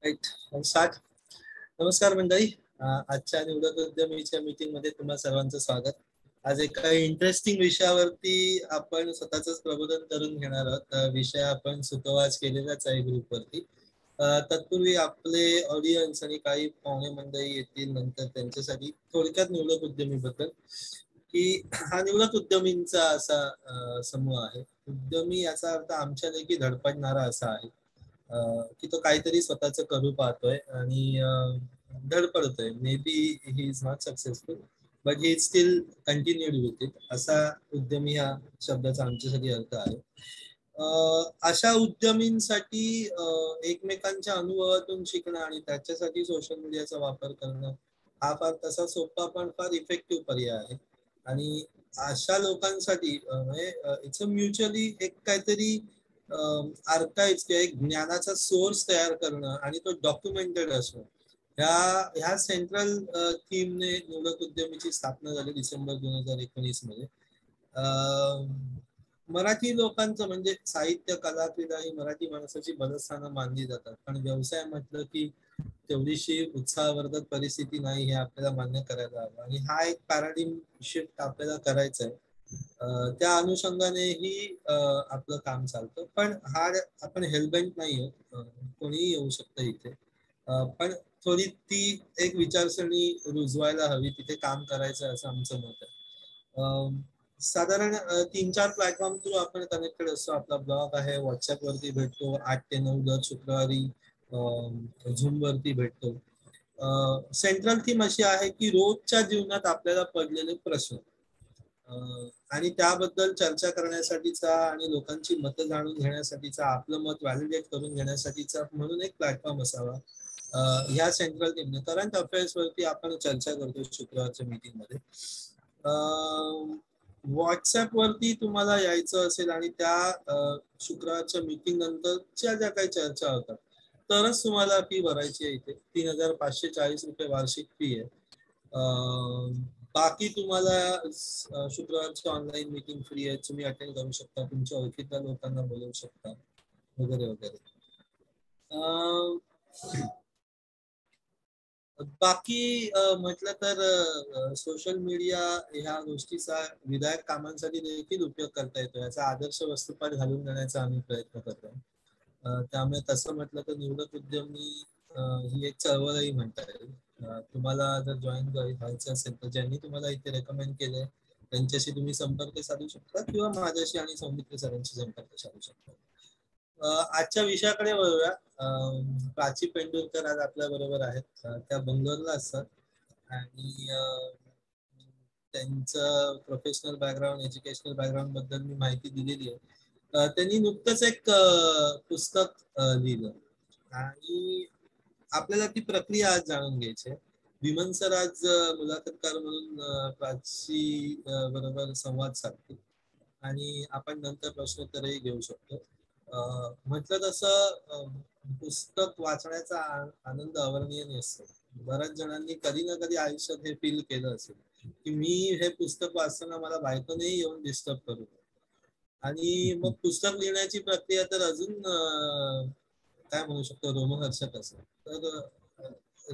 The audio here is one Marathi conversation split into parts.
राईट. स्टार्ट. नमस्कार मंडळी. आजच्या निवडक उद्यमीच्या मीटिंग मध्ये तुम्हा सर्वांचं स्वागत. आज एका इंटरेस्टिंग विषयावरती आपण स्वतःच प्रबोधन करून घेणार आहोत. विषय आपण सुतोवाच केलेलाच आहे ग्रुपवरती. तत्पूर्वी आपले ऑडियन्स आणि काही पाहुणे मंडळी येतील नंतर त्यांच्यासाठी थोडक्यात निवडक उद्यमीबद्दल की हा निवडक उद्यमींचा असा समूह आहे. उद्यमी याचा अर्थ आमच्या देखील धडपडणारा असा आहे की तो काहीतरी स्वतःच करू पाहतोय आणि धडपडतोय. Maybe he is not successful but he is still continued with it. असा उद्यमी हा शब्दाचा आमच्यासाठी अर्थ आहे. अशा उद्यमींसाठी एकमेकांच्या अनुभवातून शिकणं आणि त्याच्यासाठी सोशल मीडियाचा वापर करणं हा फार तसा सोपा पण फार इफेक्टिव्ह पर्याय आहे. आणि अशा लोकांसाठी इट्स अ म्युच्युअली एक काहीतरी आर्काइव्ह किंवा एक ज्ञानाचा सोर्स तयार करणं आणि तो डॉक्युमेंटेड असणं ह्या सेंट्रल थीमने निवडक उद्यमीची स्थापना झाली डिसेंबर 2019 मध्ये. मराठी लोकांचं म्हणजे साहित्य कला क्रीडा ही मराठी माणसाची बलस्थानं मानली जातात, पण व्यवसाय म्हटलं की तेवढीशी उत्साहवर्धक परिस्थिती नाही हे आपल्याला मान्य करायला हवं आणि हा एक पॅराडिम शिफ्ट आपल्याला करायचा आहे. त्या अनुषंगाने ही आपलं काम चालतं. पण हा आपण हेल्मेट नाही आहोत, कोणीही येऊ शकतं इथे. पण थोडी ती एक विचारसरणी रुजवायला हवी, तिथे काम करायचं असं आमचं मत आहे. साधारण 3-4 प्लॅटफॉर्म थ्रू आपण कनेक्टेड असतो. आपला ब्लॉग आहे, व्हॉट्सअप वरती भेटतो 8 ते 9 दर शुक्रवारी, झूम वरती भेटतो. सेंट्रल थीम अशी आहे की रोजच्या जीवनात आपल्याला पडलेले प्रश्न आणि त्याबद्दल चर्चा करण्यासाठीचा आणि लोकांची मतं जाणून घेण्यासाठीचा, आपलं मत व्हॅलिडेट करून घेण्यासाठीचा म्हणून एक प्लॅटफॉर्म असावा. ह्या सेंट्रल टीमने करंट अफेअर्स वरती आपण चर्चा करतो शुक्रवारच्या मीटिंग मध्ये. व्हॉट्सअप वरती तुम्हाला यायचं असेल आणि त्या शुक्रवारच्या मीटिंग नंतरच्या ज्या काही चर्चा होतात तरच तुम्हाला फी भरायची आहे. इथे 3,540 रुपये वार्षिक फी आहे. बाकी तुम्हाला शुक्रवारची ऑनलाईन मीटिंग फ्री आहे, तुम्ही अटेंड करू शकता, तुमच्या ओळखीतल्या लोकांना बोलवू शकता वगैरे वगैरे. बाकी म्हटलं तर सोशल मीडिया ह्या गोष्टीचा विधायक कामांसाठी देखील उपयोग करता येतो. याचा आदर्श वस्तुपाठ घालून देण्याचा आम्ही प्रयत्न करतो. त्यामुळे तसं म्हटलं तर निवडक उद्यमी ही एक चळवळही म्हणता येईल. तुम्हाला जर जॉईन व्हायचं असेल तर ज्यांनी तुम्हाला इथे रेकमेंड केलंय त्यांच्याशी तुम्ही संपर्क साधू शकता किंवा माझ्याशी आणि सौमित्र सरांशी संपर्क साधू शकता. आजच्या विषयाकडे वळूया. प्राची पेंडुरकर आज आपल्या बरोबर आहेत. त्या बंगलोरला असतात आणि त्यांचं प्रोफेशनल बॅकग्राऊंड, एज्युकेशनल बॅकग्राऊंड बद्दल मी माहिती दिलेली आहे. त्यांनी नुकतंच एक पुस्तक लिहिलं आणि आपल्याला ती प्रक्रिया आज जाणून घ्यायची आहे. विमन सर आज मुलाखतकार म्हणून प्राची बरोबर संवाद साधतील आणि आपण नंतर प्रश्नोत्तरही घेऊ शकतो. म्हटलं तसं पुस्तक वाचण्याचा आनंद अवर्णनीय नसतो. बऱ्याच जणांनी कधी ना कधी आयुष्यात हे फील केलं असेल की मी हे पुस्तक वाचताना मला बायकोनेही येऊन डिस्टर्ब करू आणि मग पुस्तक लिहिण्याची प्रक्रिया तर अजून काय म्हणू शकतो रोमहर्षक असेल. तर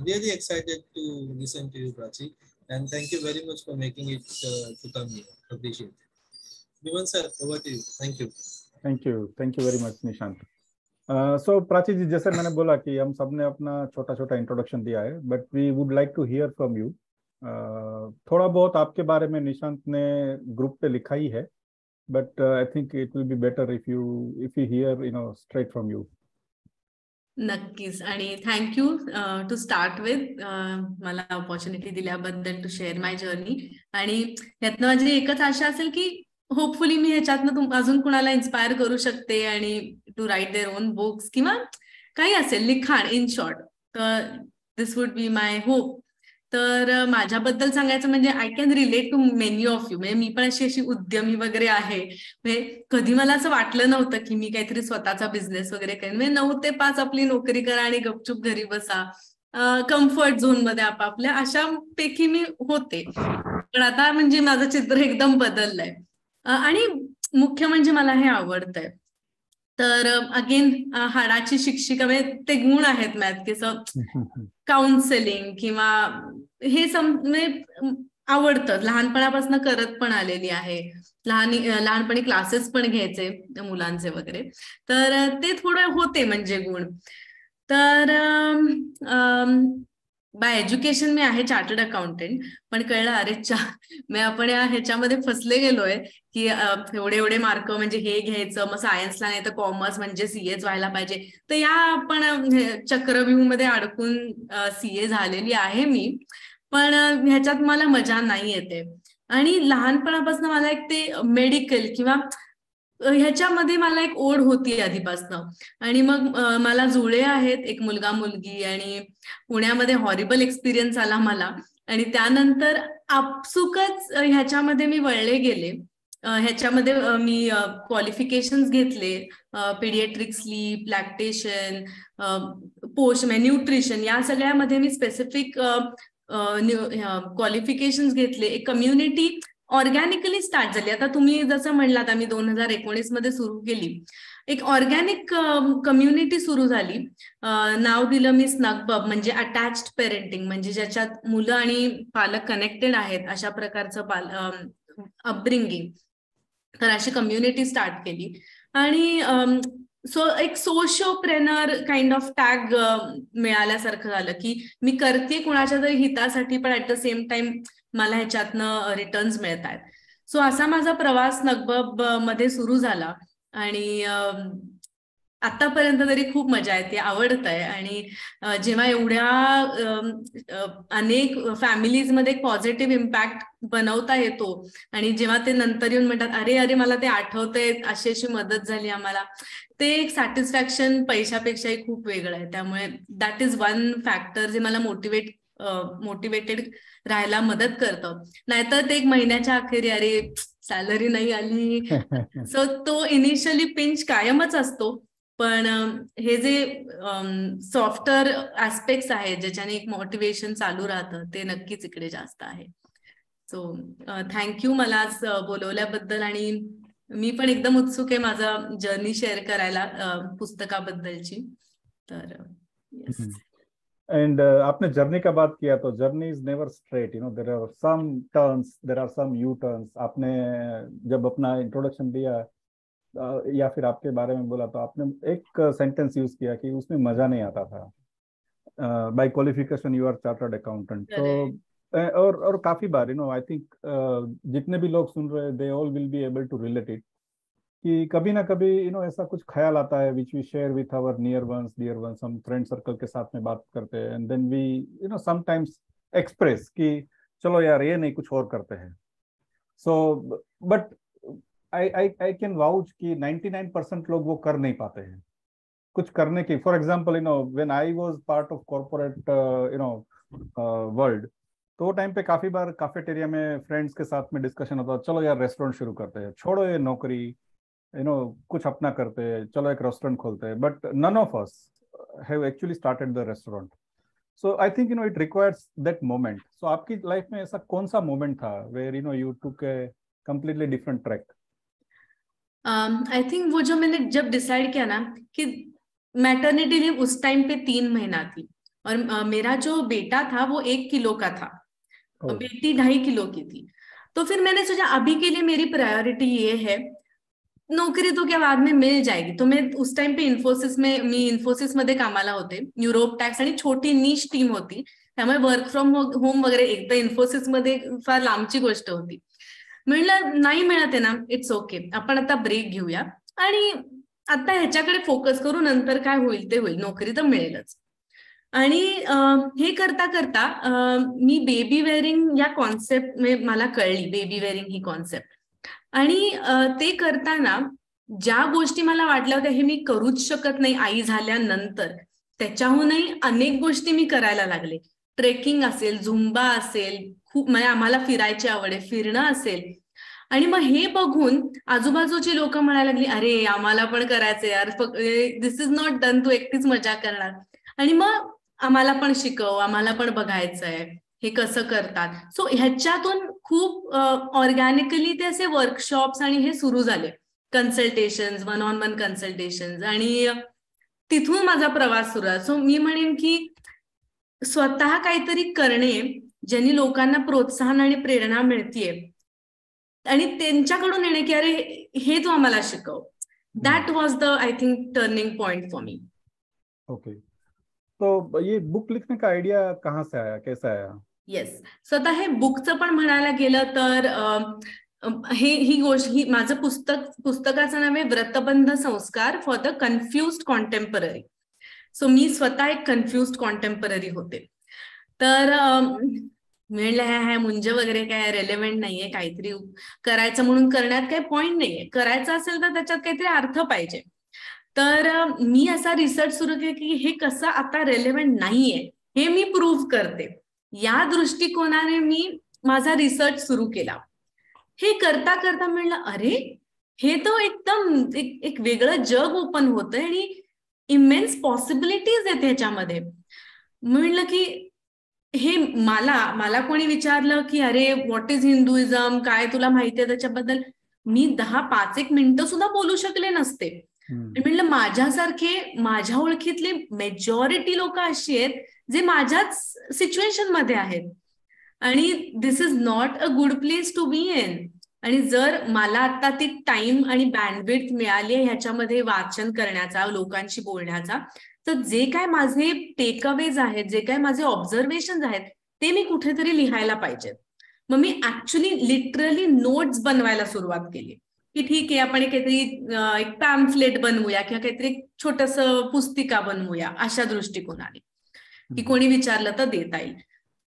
really excited to listen to you, Prachi, and thank you very much for making it to come here. Appreciate it. Viman sir, over to you. Thank you. Thank you very much, Nishant. So Prachi जी, जैसे मैंने बोला कि हम सब ने अपना छोटा छोटा इंट्रोडक्शन दिया है, but we would like to hear from you. थोड़ा बहुत आपके बारे में निशांत ने ग्रुप पे लिखा ही है, but I think it will be better if you here straight from you. नक्कीच. आणि थँक्यू टू स्टार्ट विथ मला ऑपॉर्च्युनिटी दिल्याबद्दल टू शेअर माय जर्नी. आणि यातनं माझी एकच आशा असेल की होपफुली मी ह्याच्यातनं अजून कुणाला इन्स्पायर करू शकते आणि to write their own books किंवा काही असेल लिखाण इन शॉर्ट. तर दिस वुड बी माय होप. तर माझ्याबद्दल सांगायचं म्हणजे I can relate to many of you. म्हणजे मी पण अशी उद्यमी वगैरे आहे. म्हणजे कधी मला असं वाटलं नव्हतं की मी काहीतरी स्वतःचा बिझनेस वगैरे करेन. म्हणजे 9 ते 5 आपली नोकरी करा आणि गपचूप घरी बसा, कम्फर्ट झोन मध्ये आपापल्या, अशापैकी मी होते. पण आता म्हणजे माझं चित्र एकदम बदललंय आणि मुख्य म्हणजे मला हे आवडतंय. तर अगेन हाडाची शिक्षिका म्हणजे ते गुण आहेत मॅथ की काउन्सिलिंग किंवा हे म्हणजे आवडतं, लहानपणापासून करत पण आलेली आहे. लहानपणी क्लासेस पण घ्यायचे मुलांचे वगैरे, तर ते थोडं होते म्हणजे गुण. तर बाय एज्युकेशन मी आहे चार्टर्ड अकाउंटंट, पण कळलं अरे मी आपण ह्याच्यामध्ये फसले गेलोय की एवढे मार्क म्हणजे हे घ्यायचं, मग सायन्सला नाही तर कॉमर्स म्हणजे सीएच व्हायला पाहिजे. तर या आपण चक्रव्यूहमध्ये अडकून सीए झालेली आहे मी, पण ह्याच्यात मला मजा नाही येते. आणि लहानपणापासून मला एक ते मेडिकल किंवा ह्याच्यामध्ये मला एक ओढ होती आधीपासनं. आणि मग मला जुळे आहेत, एक मुलगा मुलगी, आणि पुण्यामध्ये हॉरिबल एक्सपिरियन्स आला मला, आणि त्यानंतर आपसुकच ह्याच्यामध्ये मी वळले गेले. ह्याच्यामध्ये मी क्वालिफिकेशन्स घेतले, paediatric sleep, lactation, post nutrition, या सगळ्यामध्ये मी स्पेसिफिक क्वालिफिकेशन्स घेतले. एक कम्युनिटी ऑर्गॅनिकली स्टार्ट झाली. आता तुम्ही जसं म्हणलात आम्ही 2019 मध्ये सुरू केली, एक ऑर्गॅनिक कम्युनिटी सुरू झाली. नाव दिलं मी स्नगबब, म्हणजे अटॅच्ड पेरेंटिंग, म्हणजे ज्याच्यात मुलं आणि पालक कनेक्टेड आहेत अशा प्रकारचं अपब्रिंगिंग. तर अशी कम्युनिटी स्टार्ट केली. आणि एक सोशिओप्रेनर काइंड ऑफ टॅग मिळाल्यासारखं झालं की मी करते कुणाच्या तरी हितासाठी, पण ऍट द सेम टाइम मला ह्याच्यातनं रिटर्न्स मिळत आहेत. सो असा माझा प्रवास नगबब मध्ये सुरू झाला. आणि आतापर्यंत तरी खूप मजा येते, आवडत आहे. आणि जेव्हा एवढ्या अनेक फॅमिलीजमध्ये एक पॉझिटिव्ह इम्पॅक्ट बनवता येतो, आणि जेव्हा ते नंतर येऊन म्हणतात अरे अरे मला ते आठवतंय, अशी अशी मदत झाली आम्हाला, ते एक सॅटिस्फॅक्शन पैशापेक्षाही खूप वेगळं आहे. त्यामुळे दॅट इज वन फॅक्टर जे मला मोटिवेटेड राहायला मदत करतं. नाहीतर ते एक महिन्याच्या अखेरी अरे सॅलरी नाही आली, सो तो इनिशियली पिंच कायमच असतो. पण हे जे सॉफ्टवेअर ऍस्पेक्ट्स आहेत ज्याच्याने एक मोटिवेशन चालू राहतं, ते नक्कीच इकडे जास्त आहे. सो थँक्यू मला आज बोलवल्याबद्दल. आणि मी पण एकदम उत्सुक आहे माझा जर्नी शेअर करायला पुस्तकाबद्दलची. तर एंड आपने जर्नी का बात किया तो journey is never straight, there are some turns, there are some U turns. आपने जब अपना इंट्रोडक्शन दिया या फिर आपके बारे में बोला तो आपने एक सेंटेंस यूज किया कि उसमें मजा नहीं आता था. By qualification you are chartered accountant. तो और काफी बार आई थिंक जितने भी लोग सुन रहे they all will be able to relate it कि कभी ना कभी ऐसा कुछ ख्याल आता है which we share with our near ones, dear ones. हम फ्रेंड सर्कल के साथ में बात करते हैं and then we sometimes express कि चलो यार ये नहीं कुछ और करते हैं. So but I can vouch कि 99% लोग वो कर नहीं पाते हैं कुछ करने की. For example when I was part of corporate world, तो वो टाइम पे काफी बार कैफेटेरिया में फ्रेंड्स के साथ में डिस्कशन होता, चलो यार रेस्टोरेंट शुरू करते हैं, छोड़ो ये नौकरी, कुछ अपना करते हैं, चलो एक रेस्टोरेंट खोलते हैं. But none of us have actually started the restaurant. So I think it requires that moment. So आपकी लाइफ में ऐसा कौन सा मोमेंट था where you took a completely different track? I think वो जो मैंने जब डिसाइड किया ना कि मैटरनिटी लीव उस टाइम पे 3 महीना थी, और मेरा जो बेटा था वो 1 किलो का था, बेटी 2.5 किलो की थी. तो फिर मैंने सोचा अभी के लिए मेरी प्रायोरिटी ये है, नोकरी तो क्या बाद में मिल जाएगी. तो मैं उस टाइम पे इन्फोसिस मध्ये कामाला होते. युरोप टॅक्स आणि छोटी नीश टीम होती, त्यामुळे वर्क फ्रॉम होम वगैरे एकदा इन्फोसिस मध्ये फार लांबची गोष्ट होती. म्हणलं नाही मिळत आहे ना, इट्स ओके, आपण आता ब्रेक घेऊया आणि आता ह्याच्याकडे फोकस करू, नंतर काय होईल ते होईल, नोकरी तर मिळेलच. आणि हे करता करता मी बेबी वेअरिंग या कॉन्सेप्ट मला कळली, बेबी वेअरिंग ही कॉन्सेप्ट. आणि ते करताना ज्या गोष्टी मला वाटल्या होत्या हे मी करूच शकत नाही आई झाल्यानंतर, त्याच्याहूनही अनेक गोष्टी मी करायला लागले. ट्रेकिंग असेल, झुंबा असेल, खूप म्हणजे आम्हाला फिरायची आवड आहे, फिरणं असेल. आणि मग हे बघून आजूबाजूची लोक म्हणायला लागली अरे आम्हाला पण करायचंय यार, दिस इज नॉट डन, तू एकटीच मजा करणार. आणि मग आम्हाला पण शिकव, आम्हाला पण बघायचंय हे कसं करतात. सो ह्याच्यातून खूप ऑर्गॅनिकली ते असे वर्कशॉप्स आणि हे सुरू झाले. कन्सल्टेशन्स, वन ऑन वन कन्सल्टेशन्स, आणि तिथून माझा प्रवास सुरू आहे. सो मी म्हणेन की स्वतः काहीतरी करणे ज्यांनी लोकांना प्रोत्साहन आणि प्रेरणा मिळतीये आणि त्यांच्याकडून येणे की अरे हे तू आम्हाला शिकव. That was the I think turning point for me. Okay, तो ये बुक लिखने का आइडिया कहाँ से आया, कैसे आया? येस, सो आता हे बुकचं पण म्हणायला गेलं तर ही गोष्ट, ही माझं पुस्तकाचं नाव आहे Vratabandh Sanskar for the confused contemporary. So मी स्वतः एक कन्फ्युज्ड कॉन्टेम्पररी होते. तर म्हणलं ह्या मुंज वगैरे काय रेलेव्हंट नाहीये, काहीतरी करायचं म्हणून करण्यात काही पॉइंट नाहीये, करायचं असेल तर त्याच्यात काहीतरी अर्थ पाहिजे. तर मी असा रिसर्च सुरू केला की हे कसं आता रेलेव्हंट नाहीये हे मी प्रूव्ह करते. या दृष्टिकोनाने मी माझा रिसर्च सुरू केला. हे करता करता म्हणलं अरे हे तर एकदम एक वेगळं जग ओपन होतंय आणि इमेन्स पॉसिबिलिटीज आहेत ह्याच्यामध्ये. म्हणलं की हे मला कोणी विचारलं की अरे व्हॉट इज हिंदुइझम, काय तुला माहिती आहे त्याच्याबद्दल, मी 5-1 मिनिटं सुद्धा बोलू शकले नसते. म्हणलं माझ्यासारखे माझ्या ओळखीतले मेजॉरिटी लोक अशी आहेत जे माझ्याच सिच्युएशन मध्ये आहेत आणि this is not a good place to be in. आणि जर मला आता ती टाइम आणि बँडविड्थ मिळाली आहे ह्याच्यामध्ये वाचन करण्याचा, लोकांशी बोलण्याचा, तर जे काय माझे टेकअवेज आहेत, जे काय माझे ऑब्झर्वेशन आहेत ते मी कुठेतरी लिहायला पाहिजेत. मग मी ऍक्च्युली लिटरली नोट्स बनवायला सुरुवात केली की ठीक आहे आपण काहीतरी एक पॅम्फलेट बनवूया किंवा काहीतरी छोटंसं पुस्तिका बनवूया अशा दृष्टिकोनाने की कोणी विचारलं तर देता येईल.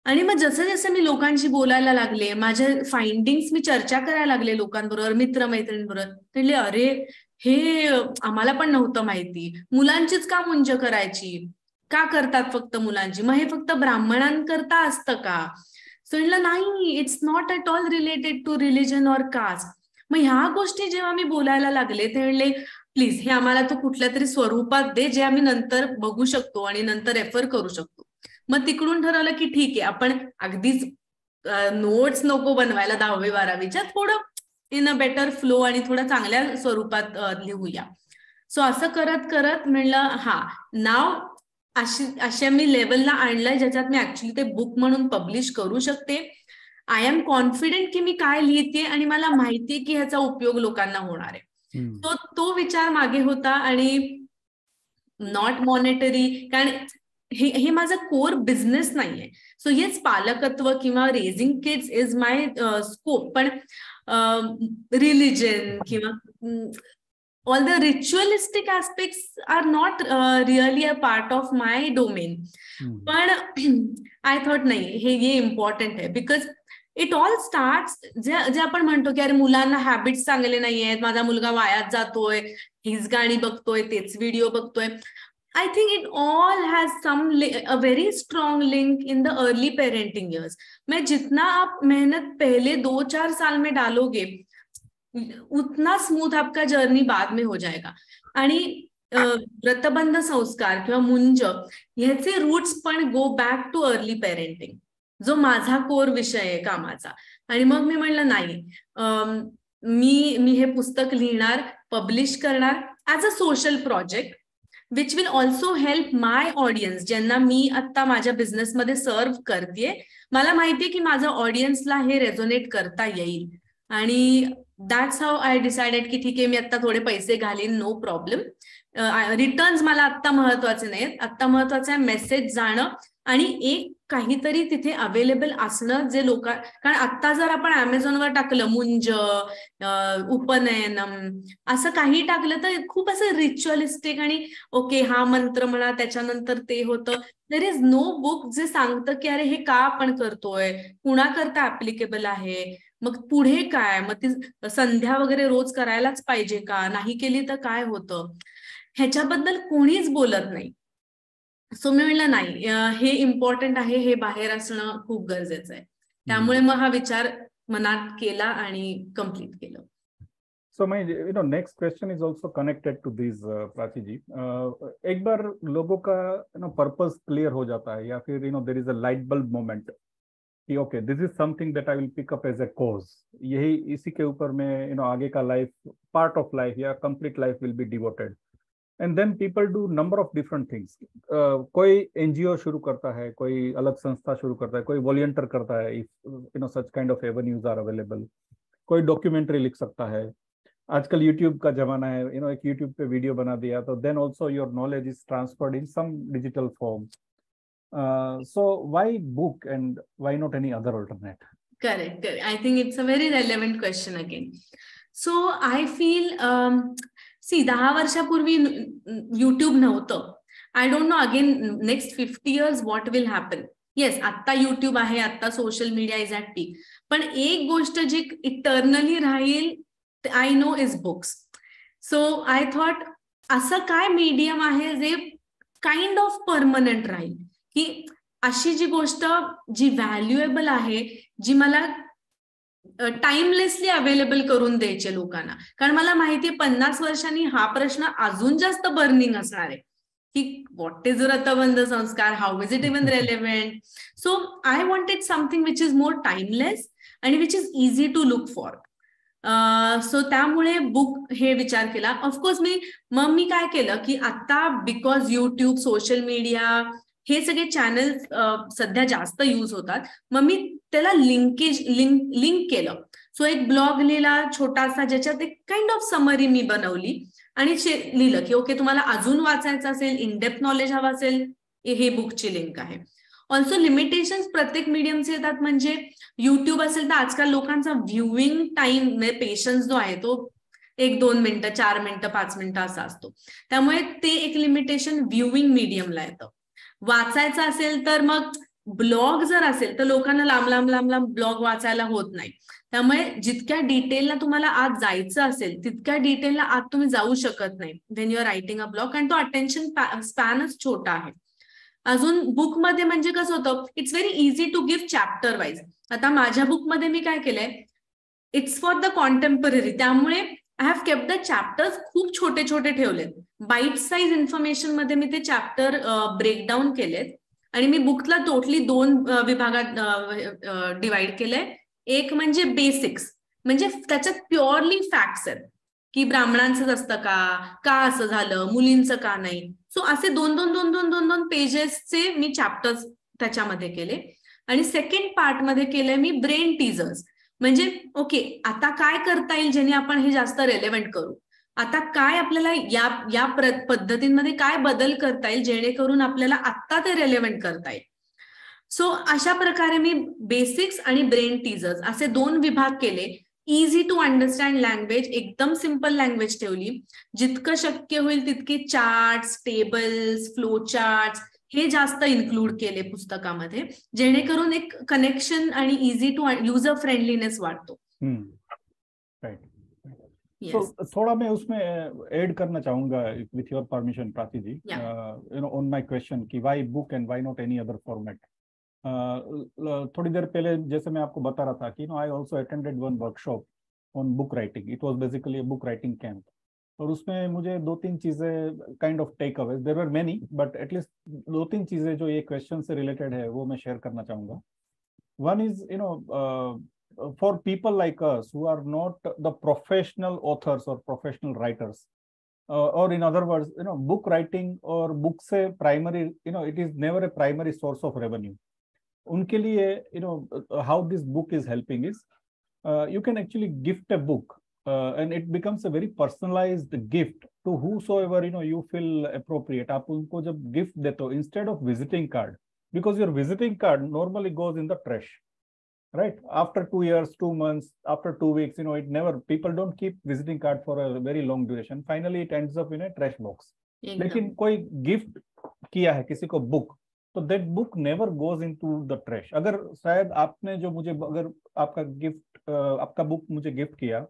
आणि मग जसं जसं मी लोकांशी बोलायला लागले, माझ्या फाइंडिंग्स मी चर्चा करायला लागले लोकांबरोबर, मित्रमैत्रिणींबरोबर, म्हणले अरे हे आम्हाला पण नव्हतं माहिती, मुलांचीच का मुंज करायची, का करतात फक्त मुलांची, मग हे फक्त ब्राह्मणांकरता असतं का? सो म्हणलं नाही, it's not at all related to religion or caste. मग ह्या गोष्टी जेव्हा मी बोलायला लागले ते म्हणले प्लीज हे आम्हाला तू कुठल्या तरी स्वरूपात दे जे आम्ही नंतर बघू शकतो आणि नंतर रेफर करू शकतो. मग तिकडून ठरवलं की ठीक आहे आपण अगदीच नोट्स नको बनवायला 10वी-12वीच्या, थोडं इन अ बेटर फ्लो आणि थोडं चांगल्या स्वरूपात लिहूया. सो असं करत करत म्हणलं हा नाव अशा मी लेवलला आणलंय ज्याच्यात मी ऍक्च्युली ते बुक म्हणून पब्लिश करू शकते. आय एम कॉन्फिडेंट की मी काय लिहिते आणि मला माहितीये की ह्याचा उपयोग लोकांना होणार आहे. तो विचार मागे होता आणि नॉट मॉनिटरी, कारण हे माझा कोर बिझनेस नाहीये. सो येस पालकत्व किंवा raising kids is my scope, पण रिलिजन किंवा all the ritualistic aspects are not really a part of my domain. पण I thought नाही हे इम्पॉर्टंट आहे बिकॉज इट ऑल स्टार्ट्स जे आपण म्हणतो की अरे मुलांना हॅबिट्स चांगले नाही आहेत, माझा मुलगा वायात जातोय, हीच गाणी बघतोय, तेच व्हिडिओ बघतोय. I think it all has a very strong link in the early parenting years. मैं जितना आप मेहनत पहले 2-4 साल में डालोगे उतना स्मूथ आपका जर्नी बाद में हो जाएगा. आणि व्रतबंध संस्कार किंवा मुंज ह्याचे रूट्स पण go back too early parenting, जो माझा कोर विषय आहे कामाचा. आणि मग मी म्हणलं नाही, मी हे पुस्तक लिहिणार, पब्लिश करणार as a social project which will also help my audience, ज्यांना मी आता माझ्या बिझनेसमध्ये सर्व्ह करतेय. मला माहितीये की माझ्या ऑडियन्सला हे रेझोनेट करता येईल. आणि दॅट्स हाऊ आय डिसाइडेड की ठीक आहे मी आता थोडे पैसे घालीन, नो प्रॉब्लेम. रिटर्न्स मला आत्ता महत्वाचे नाहीत, आत्ता महत्वाचं आहे मेसेज जाणं आणि एक काहीतरी तिथे अवेलेबल असणं जे कारण आत्ता जर आपण अमेझॉनवर टाकलं मुंज, उपनयनम असं काही टाकलं तर खूप असं रिच्युअलिस्टिक आणि ओके हा मंत्र म्हणा त्याच्यानंतर ते होतं. देर इज नो बुक जे सांगतं की अरे हे का आपण करतोय, कुणाकरता ऍप्लिकेबल आहे, मग पुढे काय, मग ती संध्या वगैरे रोज करायलाच पाहिजे का, नाही केली तर काय होतं, ह्याच्याबद्दल कोणीच बोलत नाही. सो मी म्हणलं नाही हे इम्पॉर्टंट आहे, हे बाहेर असणं खूप गरजेचं आहे. त्यामुळे मग हा विचार मनात केला आणि कम्प्लीट केलं. So my next question is also connected to this, Prachi जी. एक बार लोगों का पर्पस क्लियर हो जाता है या फिर there is a light bulb moment कि okay this is something that I will pick up as a course, यही इसी के ऊपर मैं आगे का लाइफ, पार्ट ऑफ लाइफ या complete life will be devoted. And then people do number of different things. कोई एनजीओ शुरू करता है, कोई अलग संस्था शुरू करता है, कोई वॉलंटियर करता है, if such kind of avenues are available. कोई डॉक्यूमेंट्री लिख सकता है. आजकल यूट्यूब का जमाना है, एक यूट्यूब पे वीडियो बना दिया तो then also your knowledge is transferred in some digital form. So why book and why not any other alternate? Correct. I think it's a very relevant question again. So I feel, see, 10 वर्षापूर्वी YouTube नव्हतं. I don't know again next 50 years what will happen. Yes, आता YouTube आहे, आता सोशल मीडिया इज ॲट पीक. पण एक गोष्ट जी इटर्नली राहील, I know is books. So I thought असं काय मीडियम आहे जे काइंड ऑफ परमनंट राहील, की अशी जी गोष्ट जी व्हॅल्युएबल आहे, जी मला टाइमलेसली अवेलेबल करून द्यायचे लोकांना. कारण मला माहितीये 50 वर्षांनी हा प्रश्न अजून जास्त बर्निंग असणार आहे, की what is Vratabandh Sanskar, how is it even relevant. So I wanted something which is more timeless आणि which is easy to look for. So त्यामुळे बुक हे विचार केला. ऑफकोर्स मी काय केलं, की आता बिकॉज युट्यूब, सोशल मीडिया हे सगळे चॅनल सध्या जास्त यूज होतात, मग मी त्याला लिंक केलं. सो एक ब्लॉग लिहिला छोटासा, ज्याच्यात एक काइंड ऑफ समरी मी बनवली आणि लिहिलं की ओके, तुम्हाला अजून वाचायचं असेल, इन डेप्थ नॉलेज हवं असेल, हे बुकची लिंक आहे. ऑल्सो लिमिटेशन्स प्रत्येक मीडियमचे येतात. म्हणजे युट्यूब असेल तर आजकाल लोकांचा व्ह्यूइंग टाइम, म्हणजे पेशन्स जो आहे तो 1-2 मिनिटं, 4 मिनिटं, 5 मिनिटं असा असतो. त्यामुळे ते एक लिमिटेशन व्ह्यूइंग मीडियमला येतं. वाचायचं असेल तर मग ब्लॉग जर असेल तर लोकांना लांब ब्लॉग वाचायला होत नाही. त्यामुळे जितक्या डिटेलला तुम्हाला आत जायचं असेल तितक्या डिटेलला आत तुम्ही जाऊ शकत नाही when you are writing a blog, कारण तो अटेन्शन स्पॅनच छोटा आहे. अजून बुकमध्ये म्हणजे कसं होतं, it's very easy to give chapter wise. आता माझ्या बुकमध्ये मी काय केलंय, इट्स फॉर द कॉन्टेम्पररी, त्यामुळे I have kept the chapters खूप छोटे छोटे ठेवलेत. बाईट साईज इन्फॉर्मेशन मध्ये मी ते चॅप्टर ब्रेकडाऊन केलेत आणि मी बुकला टोटली 2 विभागात डिवाइड केलंय. एक म्हणजे बेसिक्स, म्हणजे त्याच्यात प्युअरली फॅक्ट्स आहेत की ब्राह्मणांचंच असतं का असं झालं, मुलींचं का नाही. सो असे 2 पेजेसचे मी चॅप्टर्स त्याच्यामध्ये केले. आणि सेकंड पार्ट मध्ये केलंय मी ब्रेन टीजर्स, म्हणजे ओके आता काय करता येईल ज्याने आपण हे जास्त रेलेव्हंट करू, आता काय आपल्याला या पद्धतींमध्ये काय बदल करता येईल जेणेकरून आपल्याला आत्ता ते रेलेव्हंट करता येईल. सो अशा प्रकारे मी बेसिक्स आणि ब्रेन टीजर्स असे 2 विभाग केले. इझी टू अंडरस्टँड लँग्वेज, एकदम सिम्पल लँग्वेज ठेवली. जितकं शक्य होईल तितके चार्ट्स, टेबल्स, फ्लो चार्ट्स हे जास्त इन्क्लूड केले पुस्तकामध्ये, जेणेकरून एक कनेक्शन आणि इझी टू युजर फ्रेंडलीनेस वाढतो. So, थोड़ा मैं उसमें ऐड करना चाहूंगा with your permission Prachi ji, on my question कि why book and why not any other format. थोड़ी देर पहले जैसे मैं आपको बता रहा था कि I also attended one workshop on book writing. It was basically a book writing camp. और उसमें मुझे 2-3 चीजें kind of take away, there were many but at least 2-3 चीजें जो ये क्वेश्चन से रिलेटेड है वो मैं शेयर करना चाहूंगा. One is for people like us who are not the professional authors or professional writers, or in other words, book writing or book se primary, it is never a primary source of revenue. Unke liye, how this book is helping is, you can actually gift a book, and it becomes a very personalized gift to whosoever, you feel appropriate. Aap unko jab gift deto, instead of visiting card, because your visiting card normally goes in the trash. Right, after 2 years, 2 months, after 2 weeks, it never, people don't keep visiting card for a very long duration. Finally it ends up in a trash box. लेकिन कोई गिफ्ट किया है किसी को बुक, तो that book never goes into the trash. अगर शायद आपने जो मुझे, अगर आपका बुक मुझे गिफ्ट किया,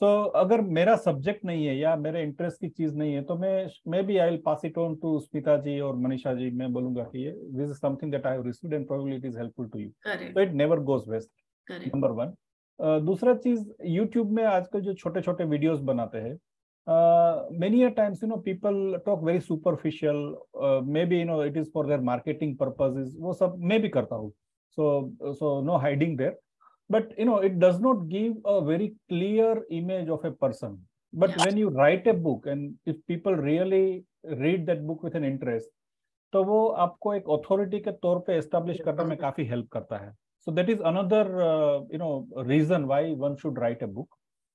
तो अगर मेरा सब्जेक्ट नहीं है या मेरे इंटरेस्ट की चीज नहीं है, तो मैं भी I will pass it on to Smita ji और मनीषा जी. मैं बोलूंगा कि ये this is something that I have received and probably it is helpful to you. So it never goes waste, number 1. दूसरा चीज, यूट्यूब में आजकल जो छोटे छोटे वीडियोस बनाते हैं, many a times people talk very superficial, maybe it is for their marketing purposes. वो सब मैं भी करता हूँ. So no hiding there. But it does not give a very clear image of a person. But when you write a book, and if people really read that book with an interest, तो वो आपको एक authority के तौर पे establish करने में काफी help करता है. So that is another reason why one should write a book.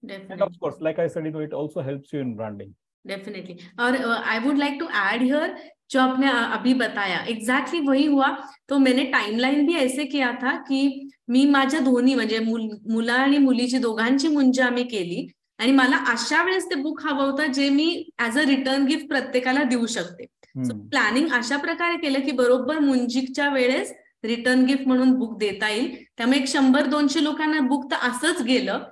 Definitely. And of course, like I said, it also helps you in branding. Definitely. और I would like to add here, जो आपने अभी बताया एक्झॅक्टली वही हुआ. तो मैंने टाइमलाईन भी ऐसे किया था की मी माझ्या दोन्ही म्हणजे मुला आणि मुलीची दोघांची मुंज आम्ही केली आणि मला अशा वेळेस ते बुक हवं होतं जे मी ऍज अ रिटर्न गिफ्ट प्रत्येकाला देऊ शकते. सो प्लॅनिंग अशा प्रकारे केलं की बरोबर मुंजीच्या वेळेस रिटर्न गिफ्ट म्हणून बुक देता येईल. त्यामुळे 100-200 लोकांना बुक तर असंच गेलं.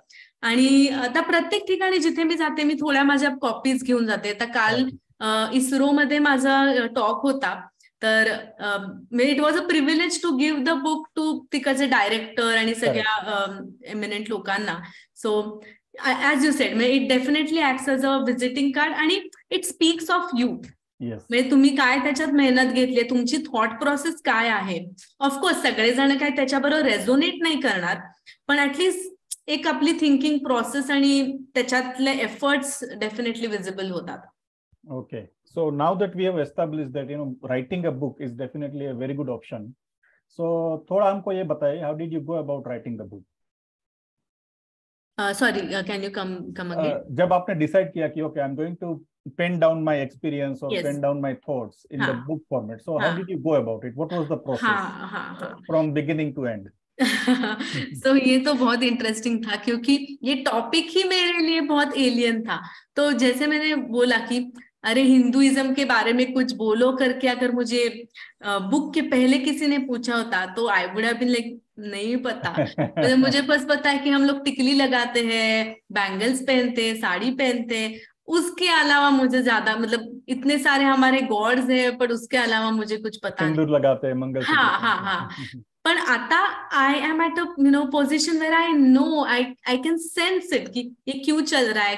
आणि आता प्रत्येक ठिकाणी जिथे मी जाते मी थोड्या माझ्या कॉपीज घेऊन जाते. आता काल इस्रो मध्ये माझा टॉक होता, तर it was a privilege to give the book to तिकडचे डायरेक्टर आणि सगळ्या एमिनेंट लोकांना. So as you said, it definitely acts as a visiting card आणि इट स्पीक्स ऑफ यू. म्हणजे तुम्ही काय त्याच्यात मेहनत घेतली, तुमची थॉट प्रोसेस काय आहे. ऑफकोर्स सगळेजण काय त्याच्याबरोबर रेझोनेट नाही करणार, पण ऍटलीस्ट एक आपली थिंकिंग प्रोसेस आणि त्याच्यातले एफर्ट्स डेफिनेटली विजिबल होतात. Okay, so now that we have established that writing a book is definitely a very good option, so थोड़ा हमको ये बताइए, how did you go about writing the book? Sorry, can you come again? जब आपने decide किया कि okay, I'm going to pen down my experience or pen down my thoughts in the book format, so how did you go about it? What was the process from beginning to end? So ये तो बहुत इंटरेस्टिंग था क्योंकि ये टॉपिक ही मेरे लिए बहुत एलियन था. तो जैसे मैंने बोला कि अरे हिंदुइज्म के बारे में कुछ बोलो करके अगर मुझे बुक के पहले किसी ने पूछा होता तो I would have been like नहीं पता. तो मुझे बस पता है कि हम लोग टिकली लगाते हैं, बैंगल्स पहनते हैं, साड़ी पहनते हैं. उसके अलावा मुझे ज्यादा इतने सारे हमारे गॉड्स हैं, पर उसके अलावा मुझे कुछ पता नहीं. सिंदूर लगाते हैं, मंगलसूत्र. हाँ. पण आता I am at a position where I know I can sense it कि ये क्यों चल रहा है,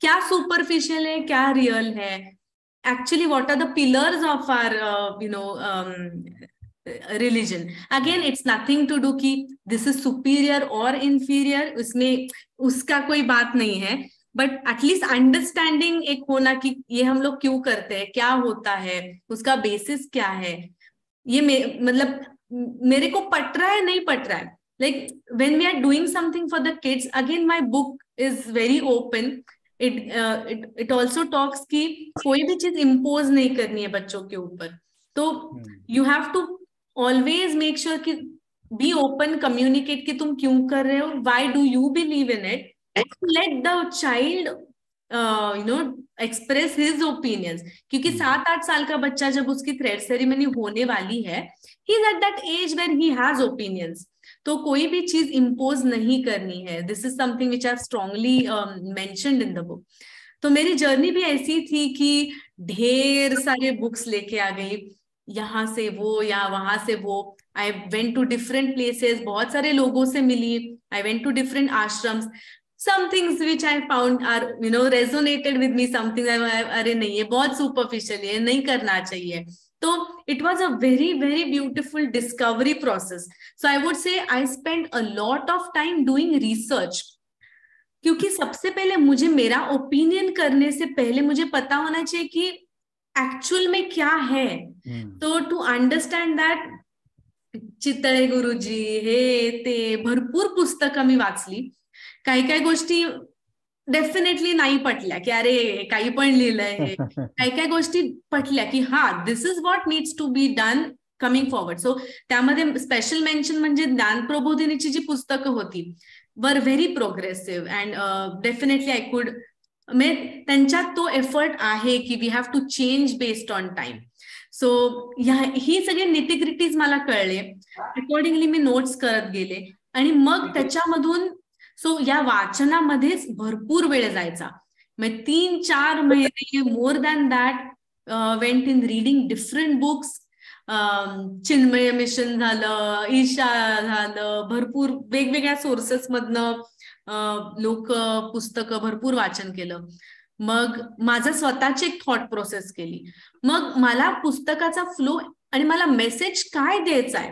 क्या सुपरफिशियल है, क्या रियल है. Actually what are the pillars of our religion. Again it's nothing to do कि दिस इज सुपीरियर और इंफीरियर, उसमें उसका कोई बात नहीं है. बट एटलीस्ट अंडरस्टैंडिंग एक होना कि ये हम लोग क्यों करते हैं, क्या होता है, उसका बेसिस क्या है. ये मेरे को पट रहा है नहीं पट रहा है. Like when we are doing something for the kids, again my book is very open. It also talks कि कोई भी चीज इम्पोज नहीं करनी है बच्चों के ऊपर. तो you have to always make sure कि बी ओपन, कम्युनिकेट कि तुम क्यों कर रहे हो, व्हाई do you believe in it, let the child express his opinions. क्योंकि 7-8 साल का बच्चा जब उसकी थ्रेड सेरेमनी होने वाली है, he is at that age where he has opinions. तो कोई भी चीज इम्पोज नहीं करनी है. This is something which I strongly mentioned in the book. तो मेरी जर्नी भी ऐसी थी कि ढेर सारे बुक्स लेके आ गई, यहाँ से वो या वहां से वो. I went to different places, बहुत सारे लोगों से मिली. I went to different ashrams. Some things which I found are resonated with me. Something अरे नहीं ये बहुत superficial है, नहीं करना चाहिए. तो it was a very very beautiful discovery process. So I would say I spent a lot of time doing research. क्योंकि सबसे पहले मुझे मेरा ओपिनियन करने से पहले मुझे पता होना चाहिए कि एक्चुअल में क्या है. तो टू अंडरस्टँड दॅट चितळे गुरुजी हे ते भरपूर पुस्तकं मी वाचली. काही गोष्टी डेफिनेटली नाही पटल्या की अरे काही पण लिहिलंय. काही गोष्टी पटल्या की हा this is what needs to be done coming forward. So त्यामध्ये स्पेशल मेन्शन म्हणजे ज्ञान प्रबोधिनीची जी पुस्तकं होती were very progressive and definitely I could त्यांच्यात तो एफर्ट आहे की we have to change based on time. So ही सगळे निटिग्रिटीज मला कळले. अकॉर्डिंगली मी नोट्स करत गेले आणि मग त्याच्यामधून सो या वाचनामध्येच भरपूर वेळ जायचा. 3-4 महिने more than that went in reading different books. Chinmay mission झालं, ईशा झालं, भरपूर वेगवेगळ्या सोर्सेस मधनं लोक पुस्तकं भरपूर वाचन केलं. मग माझा स्वतःची एक थॉट प्रोसेस केली. मग मला पुस्तकाचा फ्लो आणि मला मेसेज काय द्यायचा आहे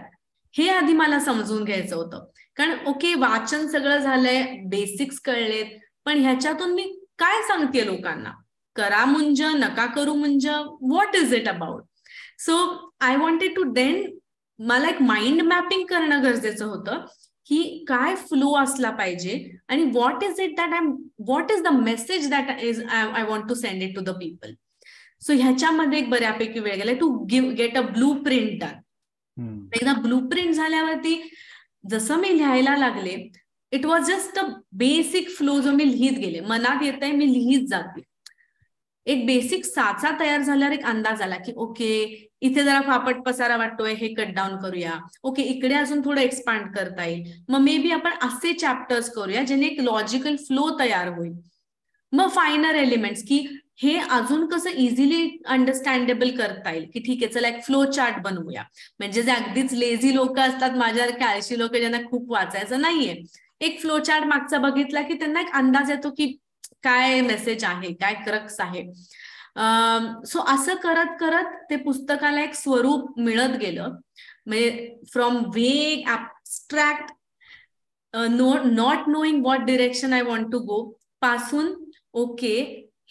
हे आधी मला समजून घ्यायचं होतं. कारण ओके, वाचन सगळं झालंय, बेसिक्स कळलेत, पण ह्याच्यातून मी काय सांगते लोकांना? करा मुंज, नका करू मुंज, what is it about? So I wanted to then, मला एक माइंड मॅपिंग करणं गरजेचं होतं की काय फ्लो असला पाहिजे आणि what is it that what is the message that is I want to send it to the people. So ह्याच्यामध्ये एक बऱ्यापैकी वेळ गेला to get a blueprint done. एकदा ब्लू प्रिंट झाल्यावरती जसं मी लिहायला लागले, it was just a basic flow जो मी लिहित गेले, मनात येत आहे मी लिहित जाते. एक बेसिक साचा तयार झाल्यावर एक अंदाज आला की ओके, इथे जरा फापट पसारा वाटतोय, हे कट डाऊन करूया. ओके, इकडे अजून थोडं एक्सपांड करता येईल. मग मे बी आपण असे चॅप्टर्स करूया ज्याने एक लॉजिकल फ्लो तयार होईल. मग फायनल एलिमेंट्स की हे अजून कसं इझिली अंडरस्टँडेबल करता येईल, की ठीक आहे चला एक फ्लो चार्ट बनवूया. म्हणजे जे अगदीच लेझी लोक असतात, माझ्यासारखे आळशी लोक ज्यांना खूप वाचायचं नाहीये, एक फ्लो चार्ट मागचा बघितला की त्यांना एक अंदाज येतो की काय मेसेज आहे, काय क्रक्स आहे. सो असं करत करत ते पुस्तकाला एक स्वरूप मिळत गेलं. म्हणजे from vague abstract not knowing what direction I want to go पासून ओके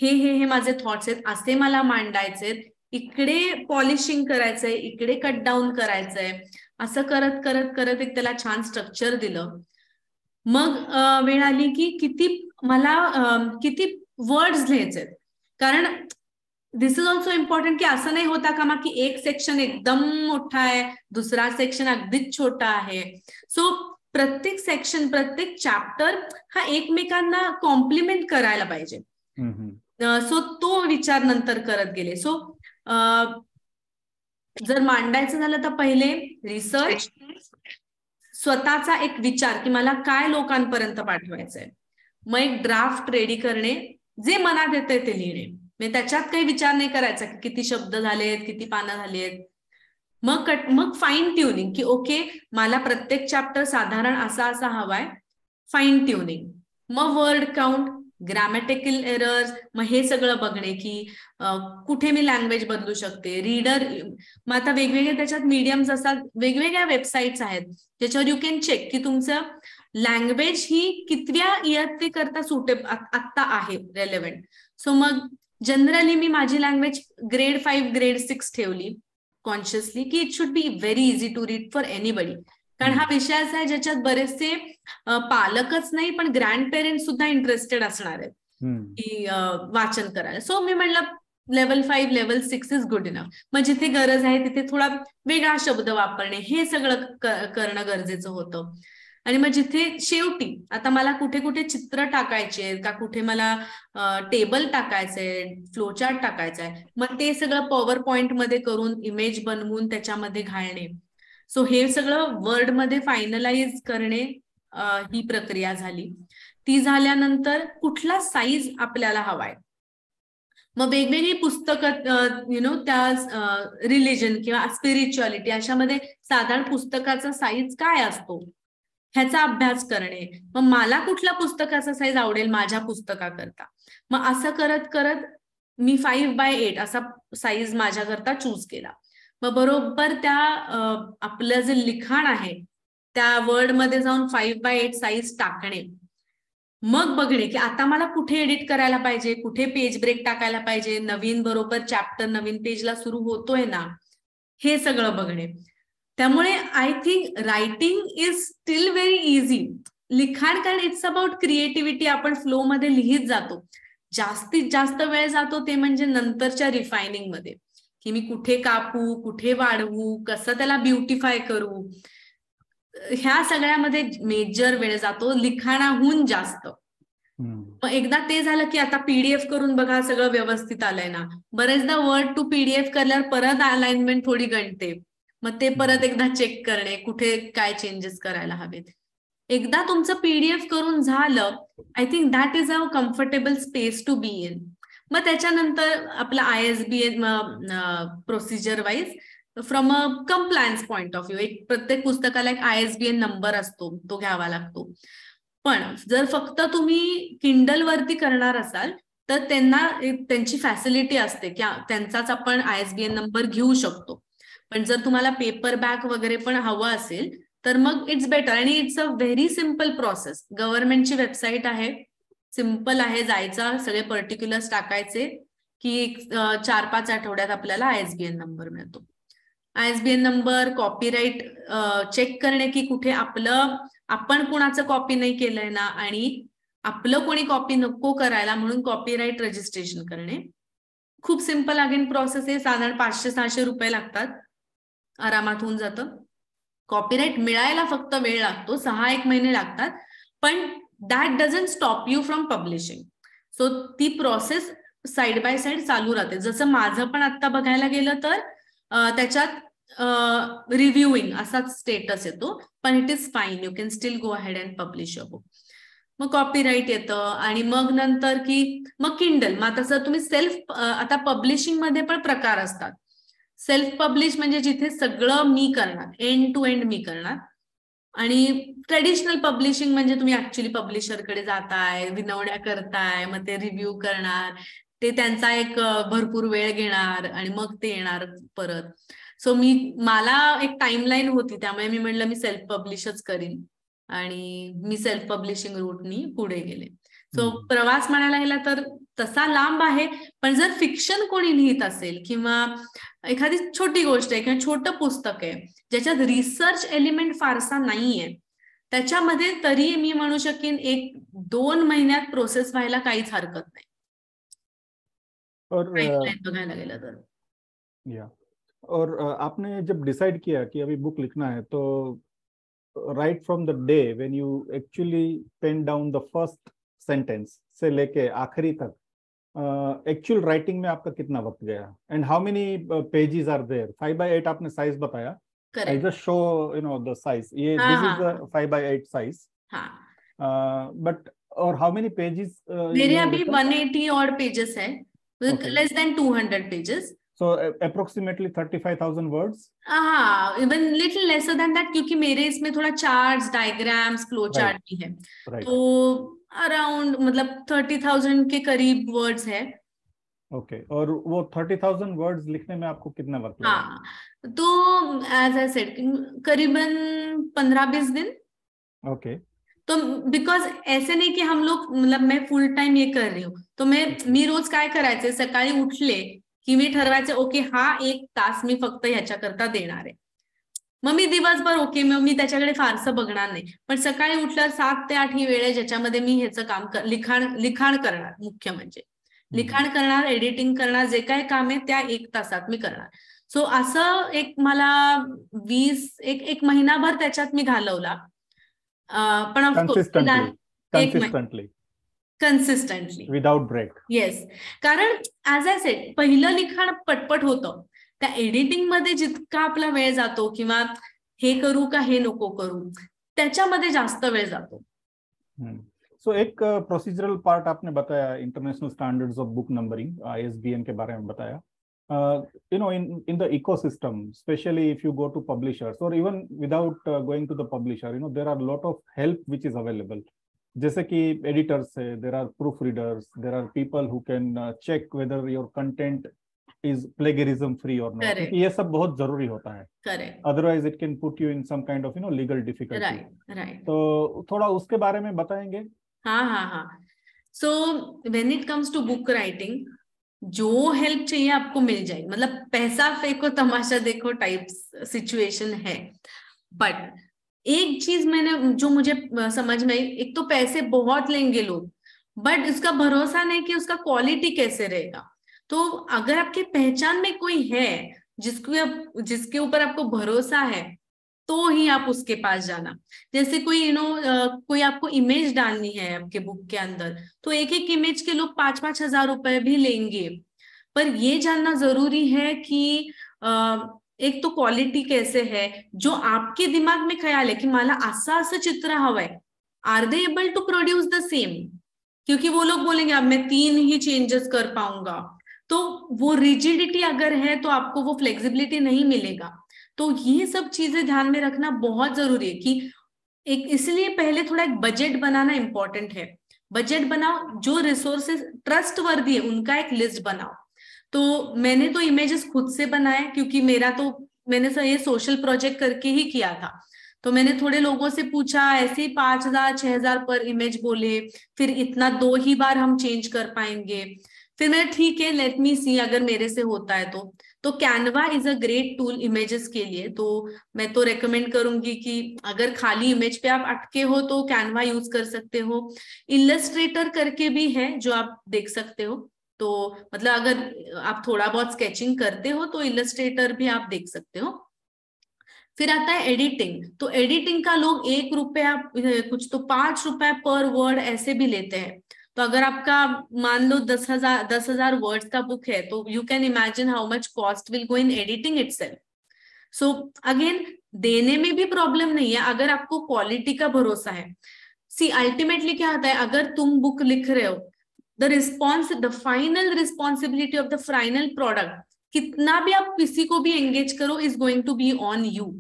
हे माझे थॉट्स आहेत, असे मला मांडायचेत, इकडे पॉलिशिंग करायचंय, इकडे कट डाऊन करायचंय, असं करत करत करत एक त्याला छान स्ट्रक्चर दिलं. मग वेळ आली की किती वर्ड्स लिहायचे. कारण दिस इज ऑल्सो इम्पॉर्टंट की असं नाही होता कामा की एक सेक्शन एकदम मोठा आहे, दुसरा सेक्शन अगदीच छोटा आहे. सो प्रत्येक सेक्शन, प्रत्येक चॅप्टर हा एकमेकांना कॉम्प्लिमेंट करायला पाहिजे. सो तो विचार नंतर करत गेले. सो जर मांडायचं झालं तर पहिले रिसर्च, स्वतःचा एक विचार की मला काय लोकांपर्यंत पाठवायचंय, मग एक ड्राफ्ट रेडी करणे, जे मनात येते ते लिहिणे. म्हणजे त्याच्यात काही विचार नाही करायचा की किती शब्द झालेत, किती पानं झालीत. मग फाईन ट्युनिंग की ओके मला प्रत्येक चॅप्टर साधारण असा हवाय, फाईन ट्युनिंग. मग वर्ड काउंट, ग्रॅमॅटिकल एरर्स, मग हे सगळं बघणे की कुठे मी लँग्वेज बदलू शकते. रीडर, मग आता वेगवेगळे त्याच्यात मीडियम्स असतात, वेगवेगळ्या वेबसाईट्स आहेत ज्याच्यावर यू कॅन चेक की तुमचं लँग्वेज ही कितव्या इयत्ते करता सुटेबल आत्ता आहे, रेलेव्हंट. सो मग जनरली मी माझी लँग्वेज ग्रेड 5, ग्रेड 6 ठेवली कॉन्शियसली की it should be very easy to read for anybody. कारण हा विषय असा आहे ज्याच्यात बरेचसे पालकच नाही पण ग्रँड पेरेंट्स सुद्धा इंटरेस्टेड असणार आहेत की वाचन करायला. सो मी म्हणलं level 5, level 6 is good enough. मग जिथे गरज आहे तिथे थोडा वेगळा शब्द वापरणे, हे सगळं करणं गरजेचं होतं. आणि मग जिथे शेवटी आता मला कुठे कुठे चित्र टाकायचे का, कुठे मला टेबल टाकायचंय, फ्लोचार्ट टाकायचंय, मग ते सगळं पॉवर पॉइंट मध्ये करून इमेज बनवून त्याच्यामध्ये घालणे. सो हे सगळं वर्ड मध्ये फायनलाइज करणे ही प्रक्रिया झाली. ती झाल्यानंतर कुठला साईज आपल्याला हवाय, मग वेगवेगळी पुस्तकं त्या रिलिजन किंवा स्पिरिच्युअलिटी अशामध्ये साधारण पुस्तकाचा साईज काय असतो ह्याचा अभ्यास करणे. मग मला कुठल्या पुस्तकाचा साईज आवडेल माझ्या पुस्तकाकरता, मग असं करत करत मी 5x8 असा साईज माझ्याकरता चूज केला. मग बरोबर त्या आपलं जे लिखाण आहे त्या वर्डमध्ये जाऊन 5x8 साईज टाकणे. मग बघणे की आता मला कुठे एडिट करायला पाहिजे, कुठे पेज ब्रेक टाकायला पाहिजे, नवीन बरोबर चॅप्टर नवीन पेजला सुरू होतोय ना, हे सगळं बघणे. त्यामुळे I think writing is steel very easy. लिखाण कारण इट्स अबाउट क्रिएटिव्हिटी, आपण फ्लो मध्ये लिहित जातो. जास्तीत जास्त वेळ जातो ते म्हणजे नंतरच्या रिफायनिंग मध्ये की मी कुठे कापू, कुठे वाढवू, कसं त्याला ब्युटिफाय करू, ह्या सगळ्यामध्ये मेजर वेळ जातो लिखाणाहून जास्त. मग एकदा ते झालं की आता पीडीएफ करून बघा सगळं व्यवस्थित आलंय ना. बरेचदा वर्ड टू पीडीएफ करल्यावर परत अलाइनमेंट थोडी गणते, मग ते परत एकदा चेक करणे कुठे काय चेंजेस करायला हवेत. एकदा तुमचं पीडीएफ करून झालं, I think that is a comfortable space to be in. मग त्याच्यानंतर आपलं ISBN procedure wise from a compliance point of view, एक प्रत्येक पुस्तकाला एक ISBN नंबर असतो, तो घ्यावा लागतो. पण जर फक्त तुम्ही किंडल वरती करणार असाल तर त्यांना त्यांची फॅसिलिटी असते की त्यांचाच आपण ISBN नंबर घेऊ शकतो. पण जर तुम्हाला पेपर बॅक वगैरे पण हवं असेल तर मग इट्स बेटर. आणि it's a very simple process. गव्हर्नमेंटची वेबसाईट आहे, सिम्पल आहे, जायचा, सगळे पर्टिक्युलर्स टाकायचे की 4-5 आठवड्यात आपल्याला ISBN नंबर मिळतो. ISBN नंबर, कॉपीराईट चेक करणे की कुठे आपण कुणाचं कॉपी नाही केलंय ना, आणि आपलं कोणी कॉपी नको करायला म्हणून कॉपीराईट रजिस्ट्रेशन करणे. खूप सिम्पल अगेन प्रोसेस आहे. साधारण 500-600 रुपये लागतात, आरामात होऊन जातं. कॉपीराईट मिळायला फक्त वेळ लागतो, 6-1 महिने लागतात, पण that doesn't stop you from publishing. So ती प्रोसेस साइड बाय साइड चालू राहते. जसं माझं पण आता बघायला गेलं तर त्याच्यात रिव्ह्यूइंग असाच स्टेटस येतो, पण it is fine, you can still go ahead and publish your book. मग कॉपीराईट येतं आणि मग नंतर की मग किंडल. मग तसं तुम्ही सेल्फ, आता पब्लिशिंग मध्ये पण प्रकार असतात. सेल्फ पब्लिश म्हणजे जिथे सगळं मी करणार, एंड टू एंड मी करणार. आणि ट्रेडिशनल पब्लिशिंग म्हणजे तुम्ही ऍक्च्युली पब्लिशरकडे जाताय, विनवण्या करताय, मग ते रिव्ह्यू करणार, ते त्यांचा एक भरपूर वेळ घेणार आणि मग ते येणार परत. सो मला एक टाइमलाईन होती, त्यामुळे मी म्हणलं मी सेल्फ पब्लिशच करीन आणि मी सेल्फ पब्लिशिंग रूटनी पुढे गेले. सो प्रवास म्हणायला गेला तर तसा लांब आहे, पण जर फिक्शन कोणी लिहित असेल किंवा एखादी छोटी गोष्ट आहे किंवा छोटं पुस्तक आहे ज्याच्यात रिसर्च एलिमेंट फारसा नाहीये, त्याच्यामध्ये तरी मी म्हणू शकेन 1-2 महिन्यात प्रोसेस व्हायला काहीच हरकत नाही. और बघायला गेलं तर या और आपने जब डिसाइड किया कि अभी बुक लिखना है, तो right from the day when you actually pen down the first sentence से लेके आखिरी तक एक्चुअल राइटिंग में आपका कितना वक्त गया, and how many pages are there? 5x8 आपने साइज बताया. I just show the size. ये this is the 5x8 size. But और हाउ मेनी पेजेस? मेरे अभी 180 और पेजेस है, less than 200 pages. So approximately 35,000 words. Even little lesser than that, क्योंकि मेरे इसमें थोड़ा चार्ट्स, डायग्राम्स, फ्लो चार्ट भी है. तो अराउंड मतलब 30,000 के करीब वर्ड्स है. ओके. और वो 30,000 वर्ड्स लिखने में आपको कितना वक्त लगा? तो एज आई सेड करीबन 15-20 दिन. ओके. तो बिकॉज ऐसे नाही की हम लोग, मतलब मैं फुल टाइम ये कर रही हूँ, तो मी रोज काय करायचे, सकाळी उठले की मी ठरवायचे ओके हा 1 तास मी फक्त ह्याच्याकरता देणार आहे. मग मी दिवसभर ओके, मग मी त्याच्याकडे फारसं बघणार नाही, पण सकाळी उठल्यावर 7 ते 8 ही वेळ आहे ज्याच्यामध्ये मी ह्याचं काम लिखाण करणार. मुख्य म्हणजे लिखाण करणार, एडिटिंग करणार, जे काय काम आहे त्या 1 तासात मी करणार. सो असं एक मला 1 महिनाभर त्याच्यात मी घालवला. पण कन्सिस्टंटली विदाउट ब्रेक. येस, कारण ऍज आय सेड पहिलं लिखाण पटपट होतं, त्या एडिटिंग मध्ये जितका आपला वेळ जातो किंवा हे करू का हे नको करू त्याच्यामध्ये जास्त वेळ जातो. सो एक प्रोसीजरल पार्ट आपने बताया, international standards of book numbering, ISBN के बारे में बताया. In the ecosystem, especially if you go to publishers or even without going to the publisher, there are a lot of help which is available. जैसे कि editors है, there are proofreaders, there are people who can check whether your content is plagiarism free or not. क्योंकि ये सब बहुत जरूरी होता है. Correct. Otherwise it can put you in some kind of legal difficulty. Right. तो थोड़ा उसके बारे में बताएंगे? हाँ. So when it comes to book writing, जो हेल्प चाहिए आपको मिल जाएगी. मतलब पैसा फेंको तमाशा देखो टाइप सिचुएशन है. बट एक चीज जो मुझे समझ में आई, एक तो पैसे बहुत लेंगे लोग, बट उसका भरोसा नहीं कि उसका क्वालिटी कैसे रहेगा. तो अगर आपके पहचान में कोई है जिसके ऊपर आपको भरोसा है तो ही आप उसके पास जाना. जैसे कोई कोई आपको इमेज डालनी है आपके बुक के अंदर, तो एक इमेज के लोग 5-5 हजार रुपए भी लेंगे. पर ये जानना जरूरी है कि एक तो क्वालिटी कैसे है, जो आपके दिमाग में ख्याल है की मला असं चित्र हवंय, are they able to produce the same. क्योंकि वो लोग बोलेंगे अब मैं 3 ही चेंजेस कर पाऊंगा, तो वो रिजिडिटी अगर है तो आपको वो फ्लेक्सिबिलिटी नहीं मिलेगा. तो ये सब चीजें ध्यान में रखना बहुत जरूरी है कि इसलिए पहले थोड़ा एक बजट बनाना इंपॉर्टेंट है. बजट बनाओ, जो रिसोर्सेस ट्रस्टवर्दी है उनका एक लिस्ट बनाओ. तो मैंने तो इमेजेस खुद से बनाए, क्योंकि मेरा तो मैंने ये सोशल प्रोजेक्ट करके ही किया था। तो मैंने थोड़े लोगों से पूछा, ऐसे ही 5,000 6,000 पर इमेज बोले, फिर इतना 2 ही बार हम चेंज कर पाएंगे। फिर मैं ठीक है, लेट मी सी अगर मेरे से होता है तो Canva is a great tool images के लिए। तो मैं तो रेकमेंड करूंगी कि अगर खाली इमेज पे आप अटके हो तो कैनवा यूज कर सकते हो। इलस्ट्रेटर करके भी है जो आप देख सकते हो। तो मतलब अगर आप थोड़ा बहुत स्केचिंग करते हो तो इलस्ट्रेटर भी आप देख सकते हो। फिर आता है एडिटिंग। तो एडिटिंग का लोग ₹1 कुछ तो ₹5 पर वर्ड ऐसे भी लेते हैं। तो अगर आपका मान लो 10,000 वर्ड्स का बुक है तो you can imagine how much cost will go in editing itself. So again देने में भी प्रॉब्लम नहीं है अगर आपको क्वालिटी का भरोसा है। सी अल्टीमेटली क्या होता है, अगर तुम बुक लिख रहे हो, the final responsibility of the final product, कितना भी आप किसी को भी एंगेज करो, is going to be on you.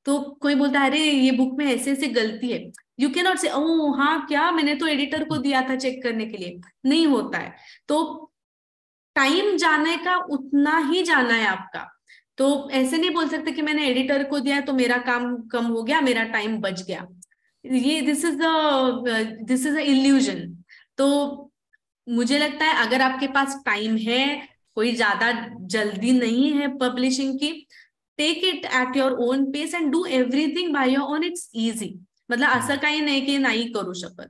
तो कोई बोलता है अरे ये बुक में ऐसे ऐसे गलती है, यू कैन नॉट से ओ हाँ क्या, मैंने तो एडिटर को दिया था चेक करने के लिए। नहीं होता है। तो टाइम जाने का उतना ही जाना है आपका। तो ऐसे नहीं बोल सकते कि मैंने एडिटर को दिया तो मेरा काम कम हो गया, मेरा टाइम बच गया। ये दिस इज अ इल्यूजन। तो मुझे लगता है अगर आपके पास टाइम है, कोई ज्यादा जल्दी नहीं है पब्लिशिंग की, take it at your own pace and do everything by your own, it's easy. मतलब असं काही नाही की नाही करू शकत.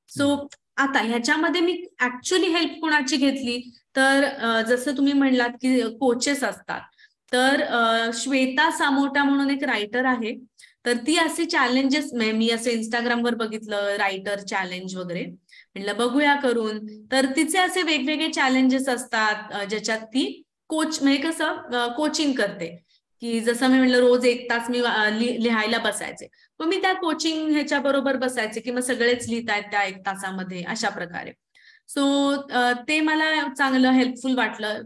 सो आता ह्याच्यामध्ये मी ऍक्च्युअली हेल्प कोणाची घेतली तर जसं तुम्ही म्हणलात की कोचेस असतात, तर श्वेता सामोटा म्हणून एक रायटर आहे, तर ती असे चॅलेंजेस मी असं इंस्टाग्रामवर बघितलं, रायटर चॅलेंज वगैरे, म्हटलं बघूया करून. तर तिचे असे वेगवेगळे चॅलेंजेस असतात ज्याच्यात ती कोच म्हणजे कसं कोचिंग करते, की जसं मी म्हटलं रोज 1 तास मी लिहायला बसायचे, मग मी त्या कोचिंग ह्याच्या बरोबर बसायचे की मग सगळेच लिहितायत त्या 1 तासामध्ये, अशा प्रकारे. सो ते मला चांगलं हेल्पफुल वाटलं,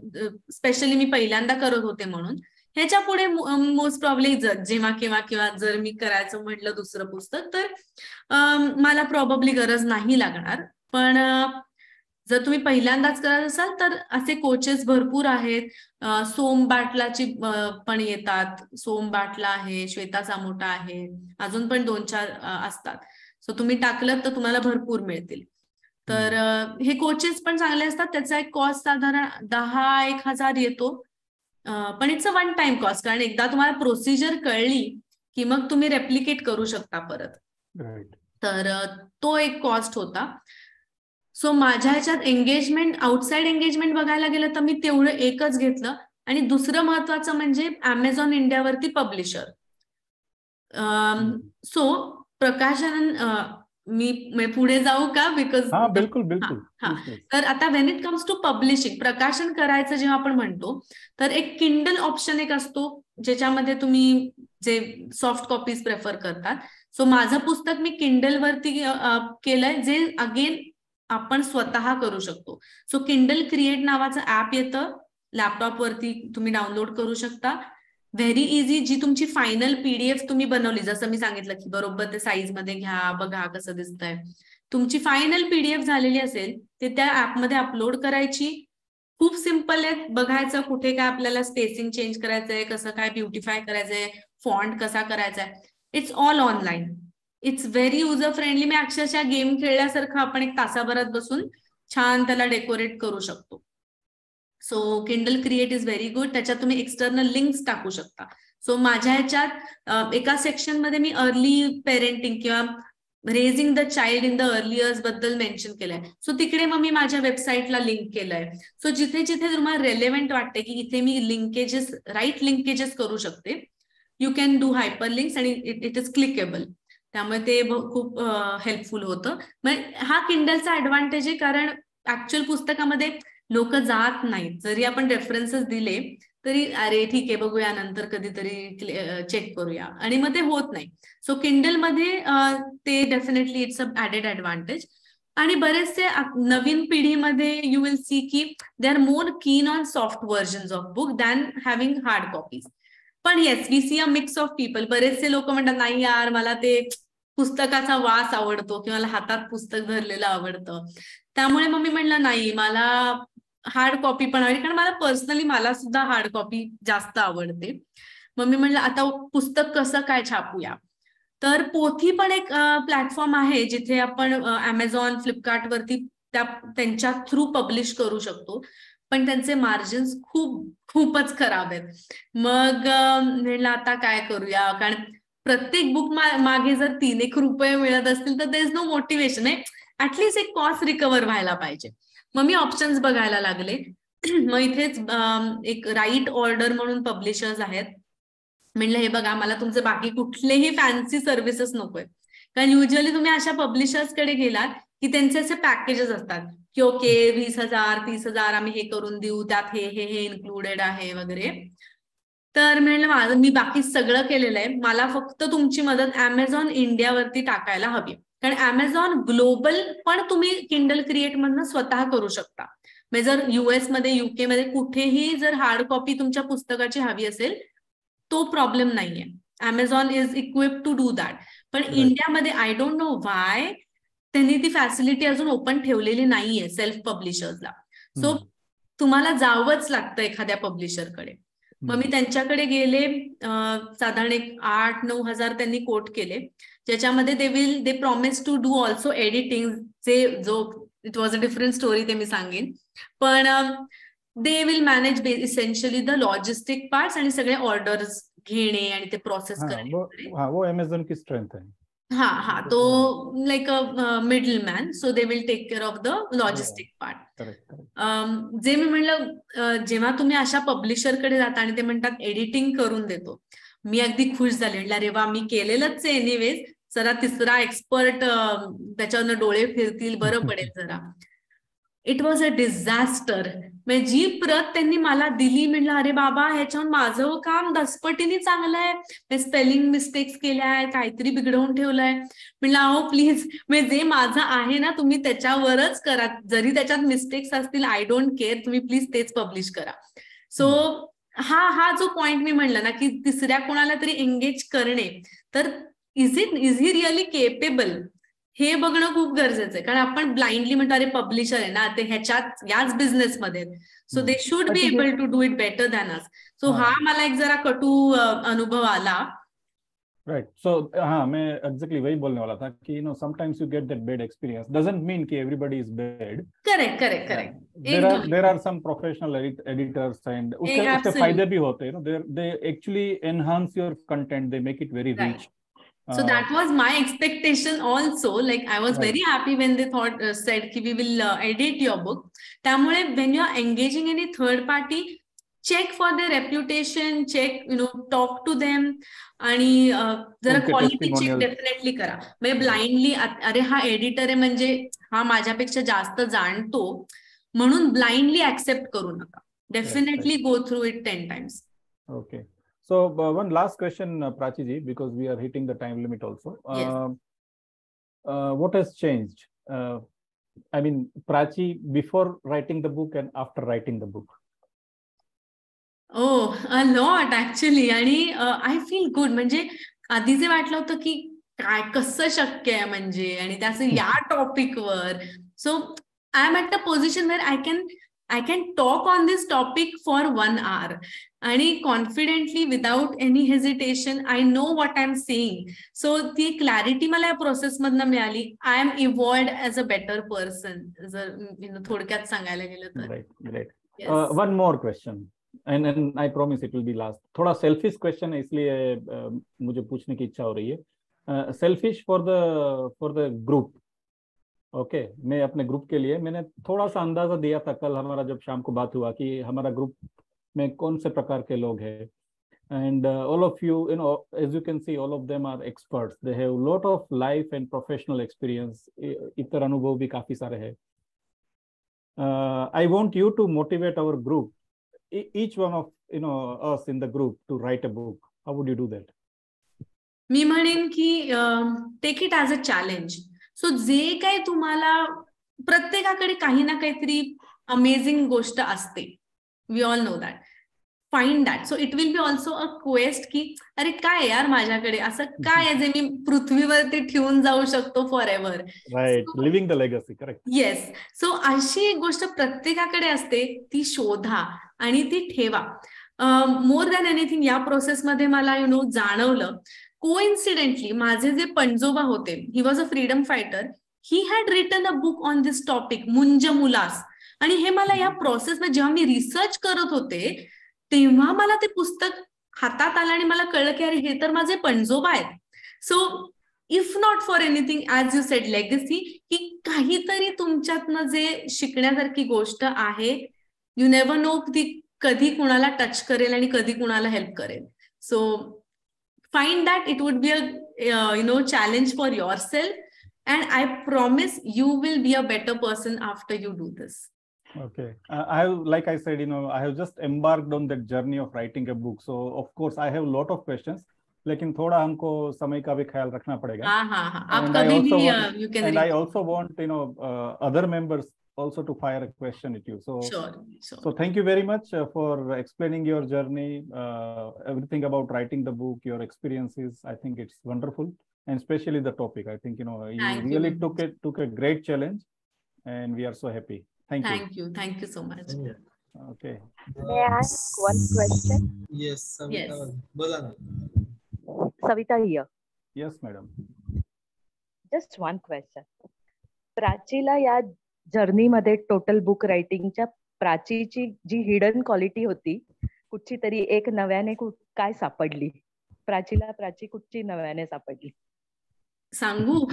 स्पेशली मी पहिल्यांदा करत होते म्हणून. ह्याच्या पुढे मोस्ट प्रॉब्ली जेव्हा किंवा जर मी करायचं म्हटलं दुसरं पुस्तक तर मला प्रॉब्ली गरज नाही लागणार. पण जर तुम्ही पहिल्यांदाच करत असाल तर असे कोचेस भरपूर आहेत. सोम बाटलाची पण येतात, सोम बाटला आहे, श्वेता सामोटा आहे, अजून पण 2-4 असतात. सो तुम्ही टाकलं तर तुम्हाला भरपूर मिळतील. तर हे कोचेस पण चांगले असतात. त्याचा एक कॉस्ट साधारण 10-1,000 येतो. पण it's a one time cost, कारण एकदा तुम्हाला प्रोसिजर कळली की मग तुम्ही रेप्लिकेट करू शकता परत. तर तो एक कॉस्ट होता. सो माझ्या ह्याच्यात एंगेजमेंट, आउटसाइड एंगेजमेंट बघायला गेलं तर मी तेवढं एकच घेतलं. आणि दुसरं महत्वाचं म्हणजे Amazon इंडियावरती पब्लिशर. सो प्रकाशन मी पुढे जाऊ का? बिकॉज बिलकुल बिलकुल. तर आता when it comes to publishing, प्रकाशन करायचं जेव्हा आपण म्हणतो तर एक किंडल ऑप्शन एक असतो ज्याच्यामध्ये तुम्ही जे सॉफ्ट कॉपीज प्रेफर करतात. सो माझं पुस्तक मी किंडल वरती केलंय, जे अगेन आपण स्वतः करू शकतो. सो किंडल क्रिएट नावाचं ऍप येतं, लॅपटॉप वरती तुम्ही डाउनलोड करू शकता. Very easy. जी तुमची फायनल पीडीएफ तुम्ही बनवली, जसं मी सांगितलं की बरोबर ते साईज मध्ये घ्या, बघा कसं दिसतंय, तुमची फायनल पीडीएफ झालेली असेल ते त्या ऍपमध्ये अपलोड करायची. खूप सिम्पल आहे. बघायचं कुठे काय आपल्याला स्पेसिंग चेंज करायचंय, कसं काय ब्युटिफाय करायचंय, फॉन्ट कसा करायचा. It's all online. It's very user friendly. मी अक्षरशः गेम खेळल्यासारखं आपण 1 तासाभरात बसून छान त्याला डेकोरेट करू शकतो. So Kindle create is very good. त्याच्यात तुम्ही एक्सटर्नल लिंक्स टाकू शकता. सो माझ्या ह्याच्यात एका सेक्शन मध्ये मी अर्ली पेरेंटिंग किंवा raising the child in the early years बद्दल मेन्शन केलंय. सो तिकडे मग मी माझ्या वेबसाईटला लिंक केलंय. सो जिथे जिथे तुम्हाला रेलेव्हंट वाटते की इथे मी लिंकेजेस, राईट लिंकेजेस करू शकते, you can do hyper links आणि इट इज क्लिकेबल. त्यामुळे ते खूप हेल्पफुल होतं. हा किंडलचा ऍडव्हान्टेज आहे, कारण ऍक्च्युअल पुस्तकामध्ये लोक जात नाहीत. जरी आपण रेफरन्सेस दिले तरी अरे ठीक आहे बघूया नंतर कधीतरी चेक करूया, आणि मग ते होत नाही. सो किंडल मध्ये ते definitely it's a added advantage. आणि बरेचसे नवीन पिढीमध्ये यू विल सी की दे are more keen on soft versions of book than having hard copies. पण yes, we see a mix of people. बरेचसे लोक म्हणतात नाही यार मला ते पुस्तकाचा वास आवडतो किंवा मला हातात पुस्तक धरलेलं आवडतं. त्यामुळे मग मी म्हणलं नाही, मला हार्ड कॉपी पण आवडते, कारण मला पर्सनली मला सुद्धा हार्ड कॉपी जास्त आवडते. मग मी म्हणलं आता पुस्तक कसं काय छापूया. तर पोथी पण एक प्लॅटफॉर्म आहे जिथे आपण Amazon, फ्लिपकार्ट वरती त्यांच्या थ्रू पब्लिश करू शकतो, पण त्यांचे मार्जिन्स खूपच खराब आहेत. मग म्हणलं आता काय करूया, कारण प्रत्येक बुक मागे जर 3-1 रुपये मिळत असतील तर there is no motivation. At least एक कॉस्ट रिकव्हर व्हायला पाहिजे. मग मी ऑप्शन्स बघायला लागले. मग इथेच एक राईट ऑर्डर म्हणून पब्लिशर्स आहेत. म्हणलं हे बघा, मला तुमचे बाकी कुठलेही फॅन्सी सर्व्हिसेस नकोय, कारण युजली तुम्ही अशा पब्लिशर्स कडे गेलात की त्यांचे असे पॅकेजेस असतात की ओके 20,000 30,000 आम्ही हे करून देऊ, त्यात हे इन्क्लुडेड आहे वगैरे. तर म्हणलं मी बाकी सगळं केलेलं आहे, मला फक्त तुमची मदत Amazon इंडियावरती टाकायला हवी, कारण Amazon ग्लोबल पण तुम्ही किंडल क्रिएट मधनं स्वतः करू शकता. म्हणजे जर US मध्ये, UK मध्ये कुठेही जर हार्ड कॉपी तुमच्या पुस्तकाची हवी असेल तो प्रॉब्लेम नाहीये. Amazon is equipped to do that. पण इंडियामध्ये आय डोंट नो व्हाय त्यांनी ती फॅसिलिटी अजून ओपन ठेवलेली नाहीये सेल्फ पब्लिशर्सला. सो तुम्हाला जावंच लागतं एखाद्या पब्लिशरकडे. मग मी त्यांच्याकडे गेले. साधारण 8-9 हजार त्यांनी कोट केले, ज्याच्यामध्ये they promise to do also editing. It was a different story, ते मी सांगेन. पण they will manage essentially the logistic parts आणि सगळे ऑर्डर्स घेणे आणि ते प्रोसेस करणे. वो अमेझॉन की स्ट्रेंथ आहे. हा तो like a middle man, so they will take care of the logistic part. जे मी म्हणलं, जेव्हा तुम्ही अशा पब्लिशरकडे जाता आणि ते म्हणतात एडिटिंग करून देतो, मी अगदी खुश झाले. म्हटलं अरे वा, मी केलेलंच आहे एनिवेज, जरा तिसरा एक्सपर्ट त्याच्यावरनं डोळे फिरतील, बरं पडेल जरा. It was a disaster. म्हणजे जी प्रत त्यांनी मला दिली, म्हणलं अरे बाबा ह्याच्यावर माझं काम दसपटीने चांगलं आहे, स्पेलिंग मिस्टेक्स केल्या आहेत, काहीतरी बिघडवून ठेवलंय. म्हणलं अहो प्लीज, म्हणजे जे माझं आहे ना तुम्ही त्याच्यावरच करा, जरी त्याच्यात मिस्टेक्स असतील आय डोंट केअर, तुम्ही प्लीज तेच पब्लिश करा. सो हा जो पॉइंट मी म्हणलं ना की तिसऱ्या कोणाला तरी एंगेज करणे, तर इज ही रिअली केपेबल हे बघणं खूप गरजेचं आहे. कारण आपण ब्लाइंडली म्हणतो अरे पब्लिशर आहे ना, ते ह्याच्यात याच बिझनेसमध्ये, so they should be able to do it better than us. So हा मला एक जरा कटू अनुभव आला. राइट. सो हाँ, मैं एग्जैक्टली वही बोलने वाला था कि sometimes you get that bad experience. Doesn't mean कि everybody is bad. Correct. There are some professional editors and उसके फायदे भी होते हैं. They actually enhance your content. They make it very rich. So that was my expectation also. Like I was very happy when they said कि we will edit your book. त्यामुळे when you are engaging any third party, check for their reputation, check, talk to them, आणि जरा क्वालिटी चेक डेफिनेटली करा. म्हणजे ब्लाइंडली अरे हा एडिटर आहे म्हणजे हा माझ्यापेक्षा जास्त जाणतो म्हणून ब्लाइंडली ऍक्सेप्ट करू नका. Definitely go through it 10 times. Okay. So one last question, Prachi ji, because we are hitting the time limit also. Yes. What has changed? I mean, Prachi, before writing the book and after writing the book. A lot actually. आणि आय फील गुड. म्हणजे आधी जे वाटलं होतं की काय कसं शक्य आहे म्हणजे, आणि त्याचं या टॉपिकवर. So I am at a position where I can talk on this topic for 1 hour आणि confidently without any hesitation I know what I am saying. So ती क्लॅरिटी मला या प्रोसेसमधनं मिळाली. I am evolved as a better person, जर थोडक्यात सांगायला गेलं तर. Great. One more question. And I promise it will be last. थोड़ा सेल्फिश क्वेश्चन है, इसलिए मुझे पूछने की इच्छा हो रही है. Selfish for the group. Okay, मैं अपने ग्रुप के लिए, मैंने थोड़ा सा अंदाजा दिया था कल हमारा जब शाम को बात हुआ कि हमारा ग्रुप में कौन से प्रकार के लोग हैं. And all of you, as you can see, all of them are experts. They have a lot of life and professional experience. इतर अनुभव भी काफी सारे हैं. I want you to motivate our group, each one of us in the group, to write a book. How would you do that? मी म्हणेन की take it as a challenge. So जे काही तुम्हाला, प्रत्येकाकडे काही ना काहीतरी अमेझिंग गोष्ट असते, we all know that. Find that. So it will be also a quest की अरे काय यार माझ्याकडे असं काय आहे जे मी पृथ्वीवरती ठेवून जाऊ शकतो forever. Right, living the legacy. Correct. Yes. So अशी एक गोष्ट प्रत्येकाकडे असते, ती शोधा आणि ती ठेवा. मोर दॅन एनिथिंग या प्रोसेसमध्ये मला जाणवलं, कोइन्सिडेंटली माझे जे पणजोबा होते, he was a freedom fighter, he had written a book on this topic, मुंज मुलास. आणि हे मला या प्रोसेसमध्ये जेव्हा मी रिसर्च करत होते तेव्हा मला ते पुस्तक हातात आलं आणि मला कळलं की अरे हे तर माझे पणजोबा आहेत. So if not for anything, as you sed, legacy, की काहीतरी तुमच्यातनं जे शिकण्यासारखी गोष्ट आहे, यू नेव्हर नो ती कधी कुणाला टच करेल आणि कधी कुणाला हेल्प करेल. So find that it would be a challenge for yourself, and I promise you will be a better person after you do this. Okay, I have, like I said, I have just embarked on that journey of writing a book, so of course I have a lot of questions, लेकिन थोड़ा हमको समय का भी ख्याल रखना पड़ेगा. हाँ, आप कभी भी you can. And I also want other members also to fire a question at you. So sure. So thank you very much for explaining your journey, everything about writing the book, your experiences. I think it's wonderful, and especially the topic. I think you really took a great challenge, and we are so happy. Thank you. Thank you so much. Okay. May I ask one question? Yes, Savita. Yes. बोला ना. Savita here. Yes, madam. Just one question. प्राचीला या जर्नी मध्ये टोटल बुक रायटिंगच्या प्राचीची जी हिडन क्वालिटी होती, कुठची तरी एक नव्याने काय सापडली? प्राचीला प्राची कुठची नव्याने सापडली? सांगू?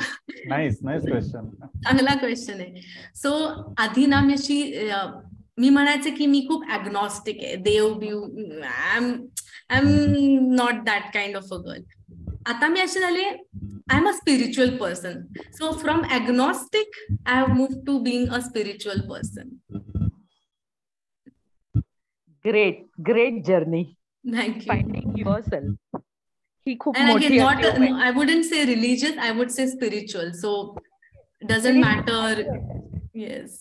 Nice question. चांगला क्वेश्चन आहे. सो आधी ना मी म्हणायचे की मी खूप ॲग्नॉस्टिक आहे, देव बिव, I am not that kind of a girl. आता मी असे झाले, I am a spiritual person. So from agnostic I have moved to being a spiritual person. Great journey. Thank you. Finding yourself ही खूप मोठी आहे. I wouldn't say religious, I would say spiritual. So doesn't matter. Yes.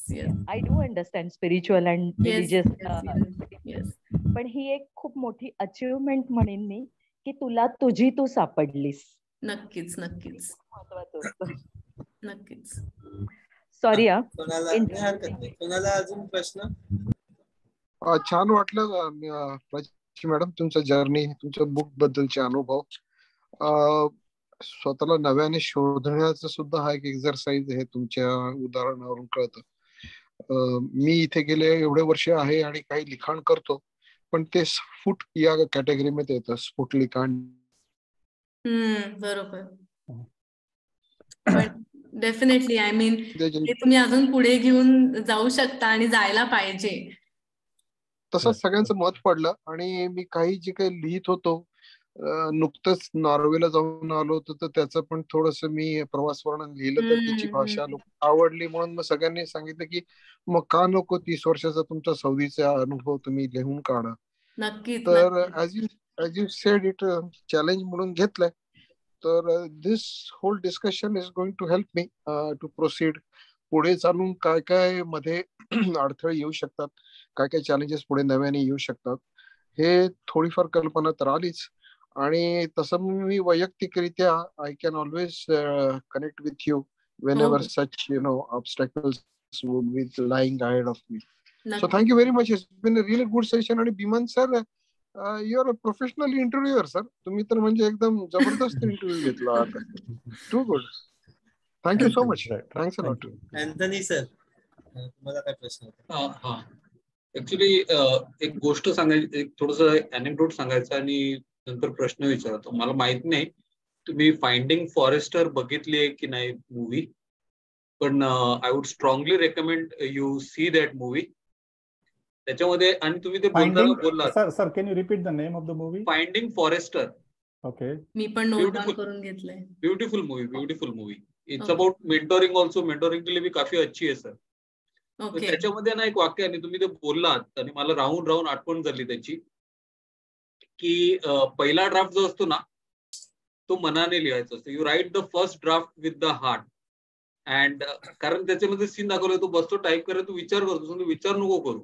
I do understand spiritual and religious. Yes. पण ही एक खूप मोठी अचीवमेंट म्हणेन मी, की तुला तुझी तू सापडलीस. नक्कीच. सॉरी. कोणाला अजून प्रश्न? छान वाटलं मॅडम तुमचं जर्नी, तुमच्या बुक बद्दलचे अनुभव. स्वतःला नव्याने शोधण्याचं सुद्धा हा एक एक्झरसाइज हे तुमच्या उदाहरणावरून कळतं. मी इथे गेले एवढे वर्ष आहे आणि काही लिखाण करतो, पण ते स्फुट या कॅटेगरीमध्ये येतं, स्फुट लिखाण. बरोबर. डेफिनेटली, आय मीन ते तुम्ही अजून पुढे घेऊन जाऊ शकता आणि जायला पाहिजे. तसंच सगळ्यांचं मत पडलं आणि मी काही जे काही लिहित होतो, नुकतंच नॉर्वेला जाऊन आलो होतो, तर त्याचं पण थोडस मी प्रवास वर्णन लिहिलं, तर त्याची भाषा आवडली म्हणून मग सगळ्यांनी सांगितलं की मग का नको 30 वर्षाचा तुमचा सौदीचा अनुभव तुम्ही लिहून काढा. नक्कीच. तर as you said it challenge म्हणून घेतलंय. तर this whole discussion is going to help me to proceed. पुढे चालून काय काय मध्ये अडथळे येऊ शकतात, काय काय चॅलेंजेस पुढे नव्याने येऊ शकतात, हे थोडीफार कल्पना तर आलीच. आणि तसं मी वैयक्तिकरित्या I can always connect with you whenever such obstacles would be lying ahead of me. So thank you very much. It's been a really good session. आणि Biman sir, you are a professional interviewer sir. तुम्ही तर म्हणजे एकदम जबरदस्त इंटरव्ह्यू घेतला आता. Too good. Thank you so much. Thanks a lot. Anthony sir, तुम्हाला काय प्रश्न होता? ऍक्च्युली एक गोष्ट सांगायची, एक थोडंसं अनेक्डोट सांगायचं आणि नंतर प्रश्न विचारतो. मला माहित नाही तुम्ही फाइंडिंग फॉरेस्टर बघितली आहे की नाही मूवी, पण I would strongly recommend you see that movie. त्याच्यामध्ये आणि तुम्ही ते बोलला sir, can you repeat the name of the movie? Finding Forrester. Okay, मी पण नोट डाउन करून घेतलंय. Beautiful movie. It's about mentoring also. Mentoring के लिए भी काफी अच्छी आहे सर. त्याच्यामध्ये ना एक वाक्य आणि तुम्ही ते बोललात आणि मला राहून आठवण झाली त्याची, की पहिला ड्राफ्ट जो असतो ना तो मनाने लिहायचा असतो. You write the first draft with the heart. And कारण त्याच्यामध्ये सीन दाखवलं, तो बसतो टाईप करत, तू विचार करतो, तू विचार नको करू,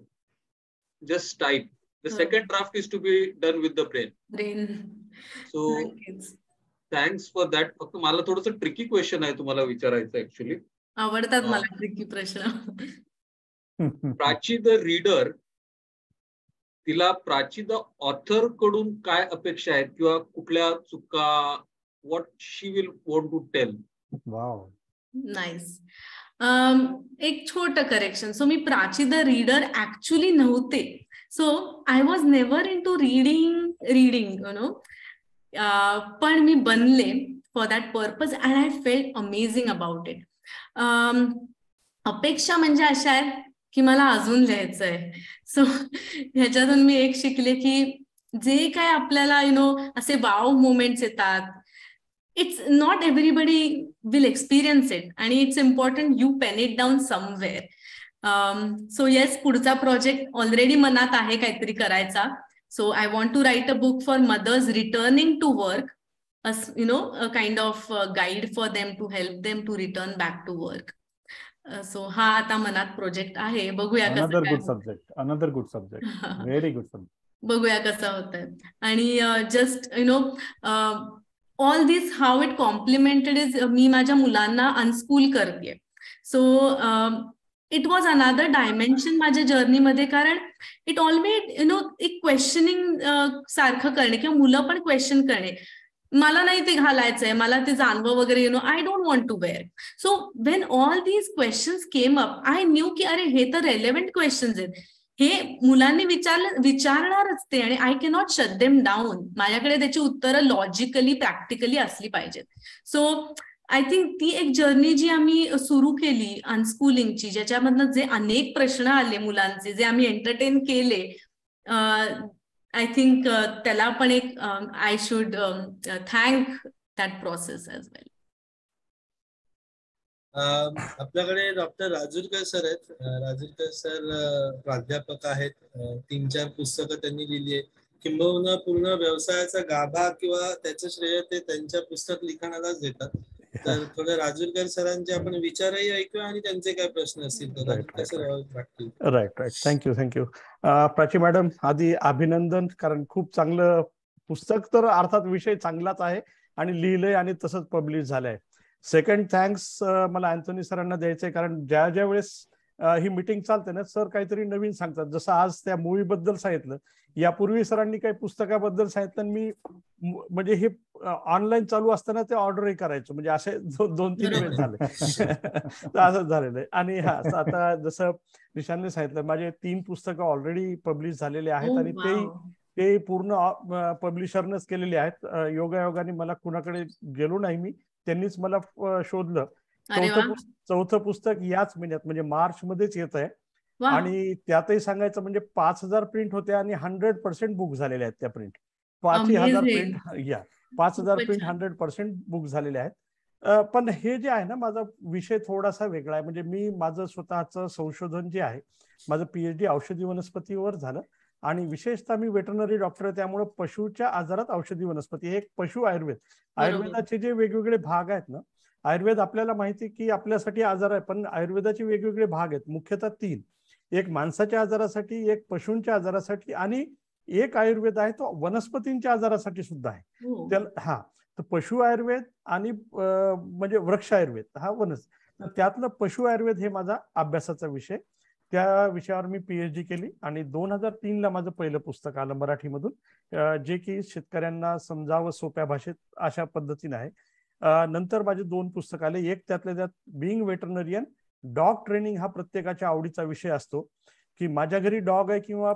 just type. The second draft is to be done with the brain. So thanks for that. फक्त मला थोडंसं ट्रिकी क्वेश्चन आहे तुम्हाला विचारायचं. ऍक्च्युली आवडतात मला ट्रिकी प्रश्न. प्राची द रीडर तिला प्राची द ऑथर कडून काय अपेक्षा आहेत किंवा कुठल्या चुका, what she will want to tell? Wow, nice. एक छोटं करेक्शन. सो मी प्राची द रीडर ऍक्च्युली नव्हते. So I was never into reading you know, पण मी बनले for that purpose and I felt amazing about it. अपेक्षा म्हणजे अशा आहेत की मला अजून लिहायचंय. सो ह्याच्यातून मी एक शिकले की जे काय आपल्याला असे वाव मोमेंट्स येतात, it's not everybody will experience it and it's important you pen it down somewhere. So yes, पुढचा प्रोजेक्ट ऑलरेडी मनात आहे काहीतरी करायचा. So I want to write a book for mothers returning to work, a kind of guide for them to help them to return back to work. So हा आता मनात प्रोजेक्ट आहे. बघूया कसं. Another good subject, very good subject. बघूया कसं होतंय. आणि just all this how it complemented is me माझ्या मुलांना अनस्कूल करते. So it was another dimension माझ्या जर्नीमध्ये, कारण इट ऑलवेज एक क्वेश्चनिंग सारखं करणे किंवा मुलं पण क्वेश्चन करणे. मला नाही ते घालायचंय, मला ते जाणवं वगैरे, I don't want to wear. So when all these questions came up, I knew की अरे हे तर रेलेव्हंट क्वेश्चन्स आहेत, हे मुलांनी विचारणारच ते, आणि I cannot shut them down. माझ्याकडे त्याची उत्तरं लॉजिकली प्रॅक्टिकली असली पाहिजेत. सो आय थिंक ती एक जर्नी जी आम्ही सुरू केली अनस्कूलिंगची, ज्याच्यामधनं जे अनेक प्रश्न आले मुलांचे, जे आम्ही एंटरटेन केले, आय थिंक त्याला पण एक I should thank that process as well. आपल्याकडे डॉक्टर राजूरकर सर आहेत. राजूरकर सर प्राध्यापक आहेत. 3-4 पुस्तकं त्यांनी लिहिली आहे. किंबहुना पूर्ण व्यवसायाचा गाभा किंवा त्याचं श्रेय ते त्यांच्या पुस्तक लिखाणालाच देतात. तर थोडं राजूरकर सरांचे आपण विचारही ऐकूया आणि त्यांचे काय प्रश्न असतील तर वाटतील. राईट. थँक्यू. प्राची मॅडम, आधी अभिनंदन, कारण खूप चांगलं पुस्तक, तर अर्थात विषय चांगलाच आहे आणि लिहिलंय आणि तसंच पब्लिश झालंय. सेकंड थँक्स मला अँथोनी सरांना द्यायचंय, कारण ज्या वेळेस ही मीटिंग चालते ना, सर काहीतरी नवीन सांगतात. जसं आज त्या मूवी बद्दल सांगितलं, यापूर्वी सरांनी काही पुस्तकाबद्दल सांगितलं, मी म्हणजे हे ऑनलाईन चालू असताना ते ऑर्डरही करायचो, म्हणजे असे 2-3 वेळेस झाले. तर असंच झालेलं आहे. आणि आता जसं निशांतने सांगितलं, माझे 3 पुस्तकं ऑलरेडी पब्लिश झालेले आहेत आणि ते पूर्ण पब्लिशरनंच केलेले आहेत. योगायोगाने मला कुणाकडे गेलो नाही मी, त्यांनीच मला शोधलं. चौथं पुस्तक याच महिन्यात म्हणजे मार्च मध्येच येत आहे. आणि त्यातही सांगायचं म्हणजे 5000 प्रिंट होते आणि 100% बुक झालेले आहेत त्या प्रिंट. 5000 प्रिंट 100% बुक झालेले आहेत. पण हे जे आहे ना, माझा विषय थोडासा वेगळा आहे. म्हणजे मी माझं स्वतःचं संशोधन जे आहे, माझं PhD औषधी वनस्पतीवर झालं आणि विशेषतः मी वेटरनरी डॉक्टर आहे, त्यामुळे पशुच्या आजारात औषधी वनस्पती, हे एक पशु आयुर्वेदाचे जे वेगवेगळे भाग आहेत ना, आयुर्वेद आपल्याला माहिती की आपल्यासाठी आजार आहे, पण आयुर्वेदाचे वेगवेगळे भाग आहेत, मुख्यतः 3. एक माणसाच्या आजारासाठी, एक पशूंच्या आजारासाठी आणि एक आयुर्वेद आहे तो वनस्पतींच्या आजारासाठी सुद्धा आहे. त्याला तर पशु आयुर्वेद आणि म्हणजे वृक्ष आयुर्वेद हा तर त्यातलं पशु आयुर्वेद हे माझा अभ्यासाचा विषय. त्या विषयावर मी PhD केली आणि 2003ला माझं पहिलं पुस्तक आलं मराठीमधून, जे की शेतकऱ्यांना समजावं सोप्या भाषेत अशा पद्धतीने आहे. नंतर माझे 2 पुस्तक आले. एक त्यातल्या त्यात बिईंग वेटरनरियन, डॉग ट्रेनिंग हा प्रत्येकाच्या आवडीचा विषय असतो, की माझ्या घरी डॉग आहे किंवा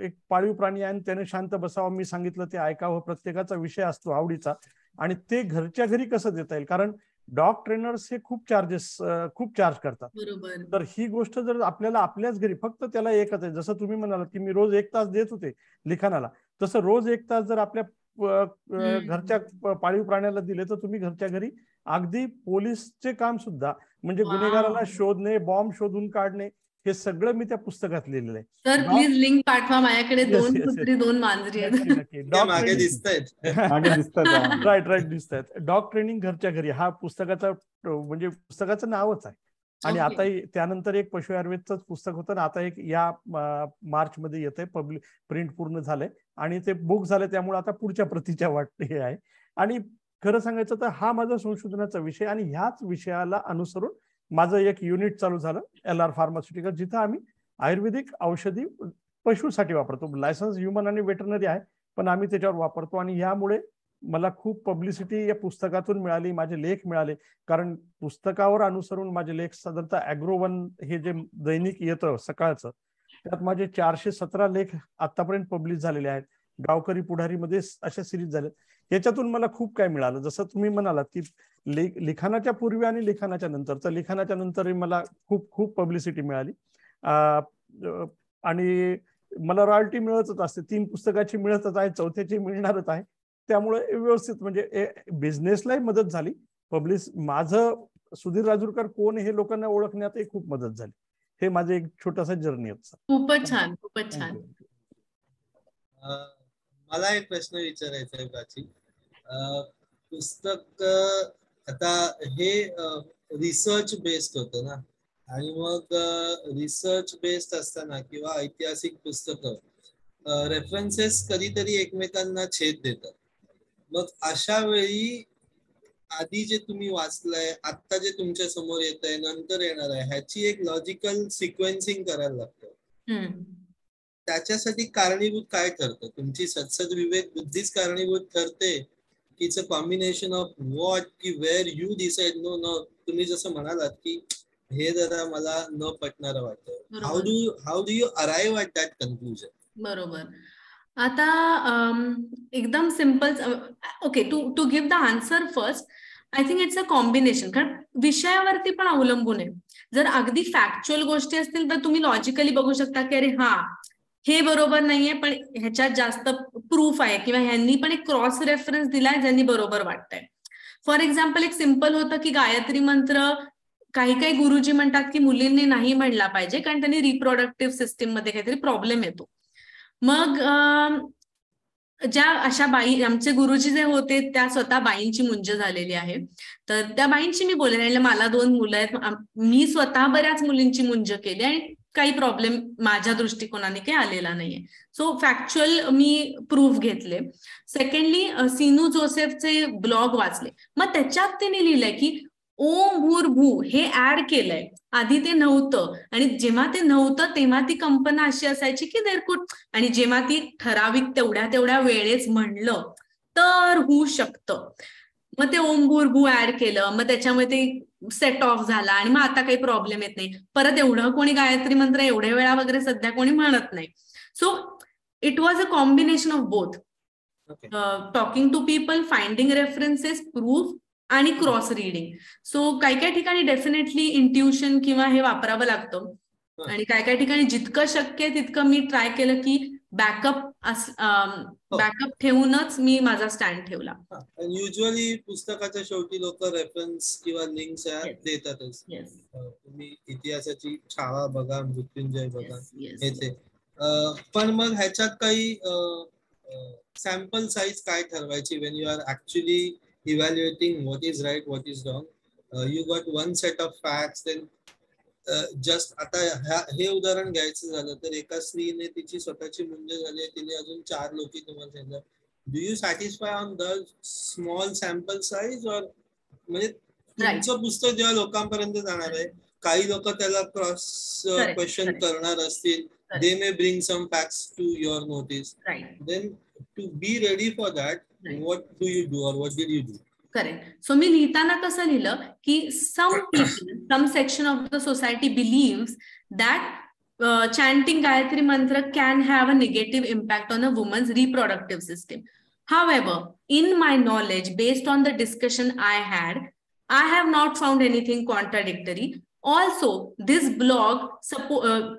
एक पाळीव प्राणी आहे आणि त्याने शांत बसावं, मी सांगितलं ते ऐकावं, प्रत्येकाचा विषय असतो आवडीचा. आणि ते घरच्या घरी कसं देता येईल, कारण डॉग ट्रेनर्स हे खूप चार्ज करतात. तर ही गोष्ट जर आपल्याला आपल्याच घरी, फक्त त्याला एकच आहे, जसं तुम्ही म्हणालात की मी रोज 1 तास देत होते लिखाणाला, तसं रोज 1 तास जर आपल्या घरच्या पाळीव प्राण्याला दिले तर तुम्ही घरच्या घरी अगदी पोलीसचे काम सुद्धा, म्हणजे गुन्हेगाराला शोधणे, बॉम्ब शोधून काढणे, हे सगळं मी त्या पुस्तकात लिहिलेलं आहे. तर प्लीज लिंक पाठवा, माझ्याकडे 2 कुत्री 2 मांजरी आहेत. मागे दिसतायत. राईट दिसतायत. डॉग ट्रेनिंग घरच्या घरी हा पुस्तकाचा म्हणजे पुस्तकाचं नावच आहे. आणि आता त्यानंतर एक पशु आयुर्वेदच पुस्तक होतं ना, आता एक या मार्च मध्ये येत आहे, प्रिंट पूर्ण झालंय आणि ते बुक झालंय, त्यामुळे आता पुढच्या प्रतीच्या वाट हे आहे. आणि खरं सांगायचं तर हा माझा संशोधनाचा विषय आणि ह्याच विषयाला अनुसरून माझं एक युनिट चालू झालं LR फार्मास्युटिकल, जिथं आम्ही आयुर्वेदिक औषधी पशुसाठी वापरतो. लायसन्स ह्युमन आणि वेटरनरी आहे, पण आम्ही त्याच्यावर वापरतो. आणि यामुळे मला खूप पब्लिसिटी या पुस्तकातून मिळाली, माझे लेख मिळाले. कारण पुस्तकावर अनुसरून माझे लेख, साधारणतः ॲग्रोवन हे जे दैनिक येतं सकाळचं, त्यात माझे 417 लेख आतापर्यंत पब्लिश झालेले आहेत. गावकरी पुढारीमध्ये अशा सिरीज झाल्या. याच्यातून मला खूप काय मिळालं. जसं तुम्ही म्हणालात की लिखाणाच्या पूर्वी आणि लिखाणाच्या नंतर, तर लिखाणाच्या नंतरही मला खूप खूप पब्लिसिटी मिळाली. आणि मला रॉयल्टी मिळतच असते. 3 पुस्तकाची मिळतच आहे, 4थ्याची मिळणारच आहे. त्यामुळे व्यवस्थित म्हणजे बिझनेसलाही मदत झाली. माझं सुधीर राजूरकर कोण हे लोकांना ओळखण्यातही खूप मदत झाली. हे माझं एक छोटासा जर्नी आहे. खूपच छान, खूपच छान. मला एक प्रश्न विचारायचा आहे प्राची. पुस्तक आता हे रिसर्च बेस्ड होतं ना, आणि मग रिसर्च बेस्ड असताना किंवा ऐतिहासिक पुस्तकं रेफरन्सेस कधीतरी एकमेकांना छेद देतात. मग अशा वेळी आधी जे तुम्ही वाचलंय, आता जे तुमच्या समोर येत आहे, नंतर येणार आहे, ह्याची एक लॉजिकल सिक्वेन्सिंग करायला लागतं. त्याच्यासाठी कारणीभूत काय ठरतं? तुमची सद्सद विवेक बुद्धीच कारणीभूत ठरते की it's a combination of what, की where you decide no no तुम्ही जसं म्हणालात की हे जरा मला न पटणारं वाटतं. How do you arrive at that conclusion? बरोबर. आता एकदम simple. Okay, to give the answer first, I think it's a combination. कारण विषयावरती पण अवलंबून आहे. जर अगदी फॅक्च्युअल गोष्टी असतील तर तुम्ही लॉजिकली बघू शकता की अरे हा हे बरोबर नाहीये, पण ह्याच्यात जास्त प्रूफ आहे, किंवा ह्यांनी पण एक क्रॉस रेफरन्स दिलाय ज्यांनी बरोबर वाटतंय. फॉर एक्झाम्पल, एक सिम्पल होतं की गायत्री मंत्र काही काही गुरुजी म्हणतात की मुलींनी नाही म्हणला पाहिजे, कारण त्यांनी रिप्रोडक्टिव्ह सिस्टीम मध्ये काहीतरी प्रॉब्लेम येतो. मग ज्या अशा बाई, आमचे गुरुजी जे होते त्या स्वतः बाईंची मुंज झालेली आहे. तर त्या बाईंची मी बोलेन, मला 2 मुलं आहेत, मी स्वतः बऱ्याच मुलींची मुंज केली आणि काही प्रॉब्लेम माझ्या दृष्टिकोनाने काही आलेला नाहीये. सो फॅक्च्युअल मी प्रूफ घेतले. सेकंडली, सीनू जोसेफचे ब्लॉग वाचले. मग त्याच्यात त्यांनी लिहिलंय की ओम भूर्भू हे ऍड केलंय. आधी ते नव्हतं, आणि जेव्हा ते नव्हतं तेव्हा ती कल्पना अशी असायची की आणि जेव्हा ती ठराविक तेवढ्या वेळेस म्हणलं तर होऊ शकतं. मग ते ओम भूर्भू ऍड केलं, मग त्याच्यामुळे ते सेट ऑफ झाला, आणि मग आता काही प्रॉब्लेम येत नाही. परत एवढं कोणी गायत्री मंत्र एवढ्या वेळा वगैरे सध्या कोणी म्हणत नाही. So it was a combination of both. Talking to people, finding references, proof आणि क्रॉस रिडिंग. सो काही ठिकाणी डेफिनेटली इंट्युशन किंवा हे वापरावं लागतं, आणि काही ठिकाणी जितकं शक्य आहे तितकं मी ट्राय केलं की बॅकअप ठेवूनच मी माझा स्टँड ठेवला. युजली पुस्तकाच्या शेवटी लोक रेफरन्स किंवा लिंक्स देतातच. तुम्ही इतिहासाची छावा बघा, मृत्युंजय बघा, हेच. पण मग ह्याच्यात काही सॅम्पल साईज काय ठरवायची when you are actually evaluating what is right, what is wrong? You got one set of facts, then just आता हे उदाहरण घ्यायचं झालं तर एका स्त्रीने तिची स्वतःची मुंज झाली, तिने अजून 4 लोकी तुम्हाला सांगितलं. Do you satisfy on the small sample size? और म्हणजे तुमचं पुस्तक जेव्हा लोकांपर्यंत जाणार आहे, काही लोक त्याला क्रॉस क्वेश्चन करणार असतील, they may bring some facts to your notice. Then to be ready for that, what do you do or what did you do? Correct. So मी लिहिताना कसं लिहिलं की some section of the society believes that chanting Gayatri Mantra can have a negative impact on a woman's reproductive system. However, in my knowledge, based on the discussion I have not found anything contradictory. Also, this blog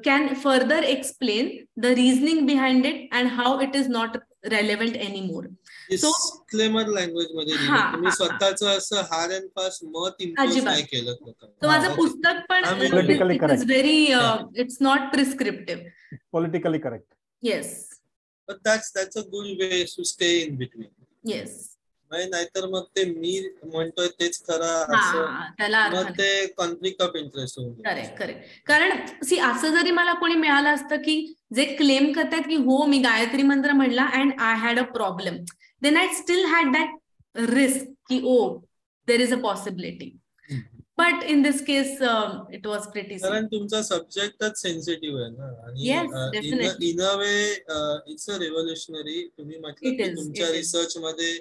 can further explain the reasoning behind it and how it is not relevant anymore. Disclaimer language मध्ये तुम्ही स्वतःचं असं हार्ड अँड फास्ट मत इम्पोज नाही केलं. तर माझं पुस्तक पण politically correct. It's not prescriptive. Politically correct. Yes. But that's a good way to stay in between. Yes. नाहीतर मग ते मी म्हणतोय तेच खरं असं, मग ते कॉन्फ्लिक्ट ऑफ इंटरेस्ट होऊन. करेक्ट. कारण असं जरी मला कोणी मिळालं असतं की जे क्लेम करतात की हो मी गायत्री मंत्र म्हणला and I had a problem, then I still had that risk की oh there is a possibility. But in this case it was pretty कारण तुमचा सब्जेक्टच सेन्सिटिव्ह आहे ना, आणि in a way it's a revolutionary. तुम्ही म्हटलं की तुमच्या रिसर्च मध्ये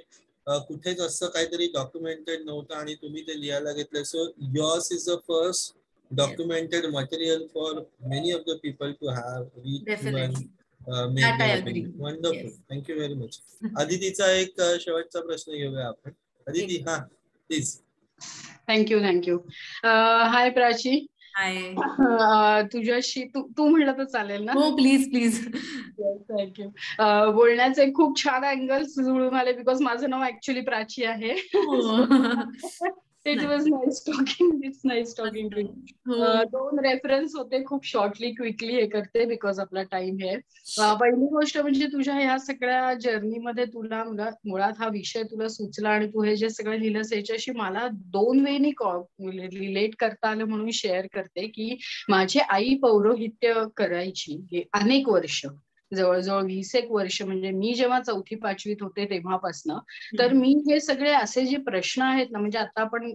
कुठेच असं काहीतरी डॉक्युमेंटेड नव्हतं आणि तुम्ही ते लिहायला घेतलं. So yours is the first documented material for many of the people to have read and make their opinion. Wonderful. Thank you very much. अदितीचा एक शेवटचा प्रश्न घेऊया आपण. अदिती, हा प्लीज. थँक्यू. हाय प्राची. हाय. तुझ्याशी तू म्हणलं तर चालेल ना? हो, प्लीज प्लीज. थँक्यू. बोलण्याचे खूप छान अँगल्स जुळून आले, बिकॉज माझं नाव ऍक्च्युली प्राची आहे. It was nice talking. It's nice talking to you. 2 reference होते, खूप शॉर्टली क्विकली हे करते बिकॉज आपला टाइम आहे. पहिली गोष्ट म्हणजे तुझ्या ह्या सगळ्या जर्नीमध्ये तुला मुळात हा विषय तुला सुचला आणि तू हे जे सगळं लिहिलंस याच्याशी मला 2 वेनी रिलेट करता आलं म्हणून शेअर करते की माझी आई पौरोहित्य करायची अनेक वर्ष, जवळजवळ 20 वर्ष, म्हणजे मी जेव्हा 4वी-5वीत होते तेव्हापासनं. तर मी हे सगळे असे जे प्रश्न आहेत ना, म्हणजे आता आपण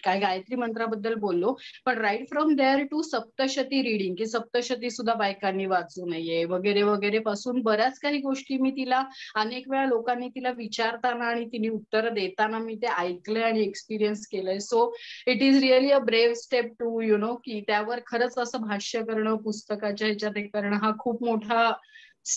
काय गायत्री मंत्राबद्दल बोललो, पण right from there to Saptashati reading, की सप्तशती सुद्धा बायकांनी वाचू नये वगैरे वगैरे पासून बऱ्याच काही गोष्टी मी तिला अनेक वेळा लोकांनी तिला विचारताना आणि तिने उत्तर देताना मी ते ऐकलंय आणि एक्सपिरियन्स केलंय. So it is really a brave step to you know, की त्यावर खरंच असं भाष्य करणं, पुस्तकाच्या ह्याच्यात हे करणं हा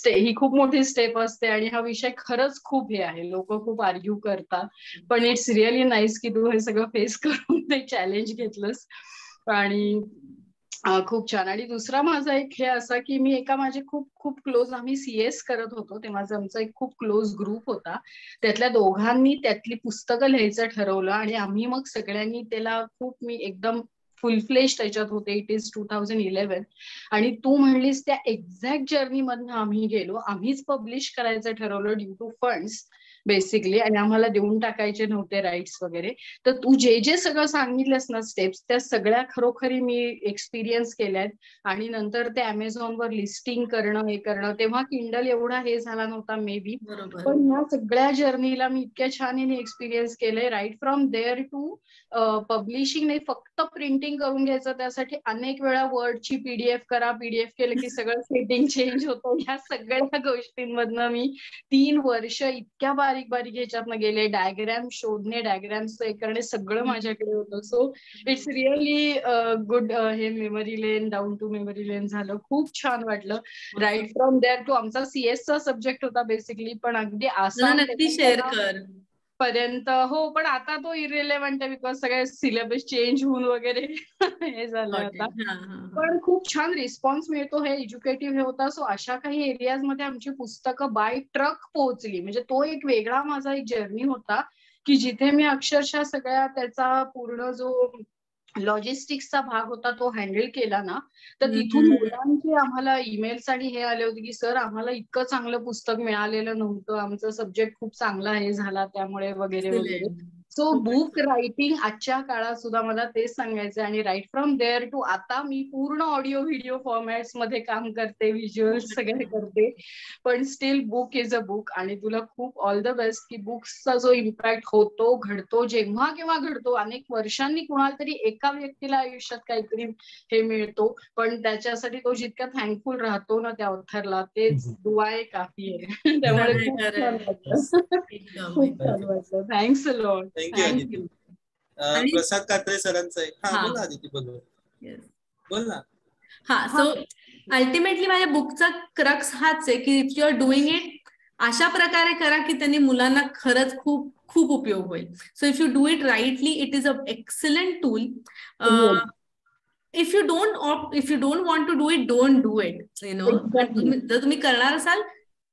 ही खूप मोठी स्टेप असते. आणि हा विषय खरंच खूप हे आहे, लोक खूप आर्ग्यू करतात, पण इट्स रिअली नाईस की तू हे सगळं फेस करून ते चॅलेंज घेतलंस आणि खूप छान. आणि दुसरा माझा एक हे असा की मी माझे खूप क्लोज, आम्ही CS करत होतो तेव्हा आमचा एक खूप क्लोज ग्रुप होता, त्यातल्या दोघांनी त्यातली पुस्तकं लिहायचं ठरवलं आणि आम्ही मग सगळ्यांनी त्याला मी एकदम फुल फ्लेश त्याच्यात होते. It is 2011. आणि तू म्हणलीस त्या एक्झॅक्ट जर्नी मधनं आम्ही गेलो, आम्हीच पब्लिश करायचं ठरवलं ड्यू टू फंड्स बेसिकली, आणि आम्हाला देऊन टाकायचे नव्हते राईट्स वगैरे. तर तू जे सगळं सांगितलंस ना स्टेप्स, त्या सगळ्या खरोखरी मी एक्सपिरियन्स केल्यात. आणि नंतर ते अमेझॉनवर लिस्टिंग करणं, हे करणं, तेव्हा किंडल एवढा हे झाला नव्हता मे बी, पण ह्या सगळ्या जर्नीला मी इतक्या छान एक्सपिरियन्स केलंय. Right from there to publishing नाही, फक्त प्रिंटिंग करून घ्यायचं, त्यासाठी अनेक वेळा वर्डची PDF करा, PDF केलं की सगळं सेटिंग चेंज होतं. ह्या सगळ्या गोष्टींमधनं मी 3 वर्ष इतक्या बारीक ह्याच्यातनं गेले. डायग्राम शोधणे, डायग्राम्स हे करणे, सगळं माझ्याकडे होतं. सो इट्स रिअली गुड हे memory lane, down to memory lane झालं. खूप छान वाटलं. राईट फ्रॉम देअर टू आमचा CS चा सब्जेक्ट होता बेसिकली, पण अगदी आसाम नक्की शेअर कर पर्यंत. हो, पण आता तो इरिलेव्हंट आहे बिकॉज सगळे सिलेबस चेंज होऊन वगैरे हे झालं आता. पण खूप छान रिस्पॉन्स मिळतो, हे एज्युकेटिव्ह हे होता. सो अशा काही एरियाज मध्ये आमची पुस्तकं बाय ट्रक पोहोचली, म्हणजे तो एक वेगळा माझा एक जर्नी होता की जिथे मी अक्षरशः सगळ्या त्याचा पूर्ण जो लॉजिस्टिक्सचा भाग होता तो हँडल केला ना, तर तिथून मुलांचे आम्हाला ईमेल्स आणि हे आले होते की सर आम्हाला इतकं चांगलं पुस्तक मिळालेलं नव्हतं, आमचा सब्जेक्ट खूप चांगला हे झाला त्यामुळे वगैरे वगैरे. सो बुक रायटिंग आजच्या काळात सुद्धा मला तेच सांगायचं. आणि राईट फ्रॉम देअर टू आता मी पूर्ण ऑडिओ व्हिडिओ फॉर्मॅट्स मध्ये काम करते, व्हिज्युअल्स सगळे करते, पण steel book is a book. आणि तुला खूप ऑल द बेस्ट की बुक्सचा जो इम्पॅक्ट होतो, घडतो, जेव्हा केव्हा घडतो, अनेक वर्षांनी कुणाला तरी एका व्यक्तीला आयुष्यात काहीतरी हे मिळतो, पण त्याच्यासाठी तो जितका थँकफुल राहतो ना त्या ऑथरला, तेच दुआए काफी आहे. त्यामुळे खूप छान वाटलं, खूप छान वाटलं. Thanks a lot. थँक्यू. प्रसाद कात्रे सरांचं आहे. बोल ना आदिती, बोल ना. सो अल्टिमेटली माझ्या बुकचा क्रक्स हाच आहे की if you are doing it अशा प्रकारे करा की त्यांनी मुलांना खरंच खूप खूप उपयोग होईल. So if you do it rightly it is a excellent tool. If you don't want to do it, don't do it. You know, जर तुम्ही करणार असाल,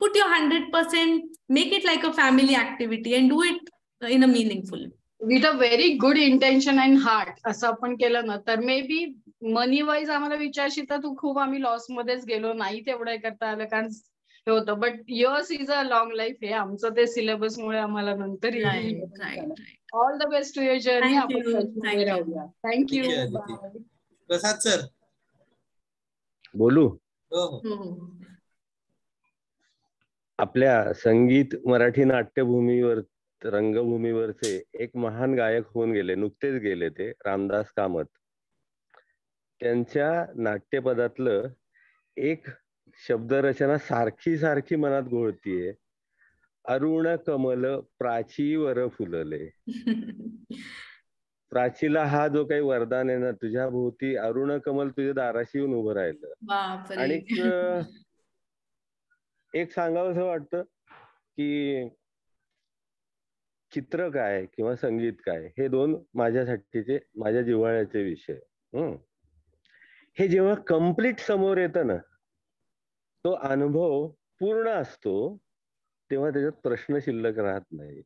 put your 100%, make it like a family activity and do it in a meaningful with a very good intention and heart. असं आपण केलं ना तर मे बी मनी वाईज आम्हाला विचारशी तर तू खूप आम्ही लॉस मध्येच गेलो, नाही तेवढं करता आलं कारण हे होतं. But yours is a long life. हे आमचं ते सिलेबसमुळे आम्हाला नंतर all the best to your journey. आपण राहूया. थँक्यू. प्रसाद सर बोलू. आपल्या संगीत मराठी नाट्यभूमीवर रंगभूमीवरचे एक महान गायक होऊन गेले, नुकतेच गेले ते, रामदास कामत. त्यांच्या नाट्यपदातलं एक शब्दरचना सारखी सारखी मनात घोळतीये. अरुण कमल प्राचीवर फुलले. प्राचीला हा जो काही वरदान आहे ना, तुझ्या भोवती अरुण कमल तुझ्या दाराशी येऊन उभं राहिलं. आणि एक सांगावंसं वाटतं की चित्र काय किंवा संगीत काय, हे दोन माझ्यासाठीचे, माझ्या जिव्हाळ्याचे विषय. हे जेव्हा कम्प्लीट समोर येतं ना, तो अनुभव पूर्ण असतो, तेव्हा त्याच्यात प्रश्न शिल्लक राहत नाही.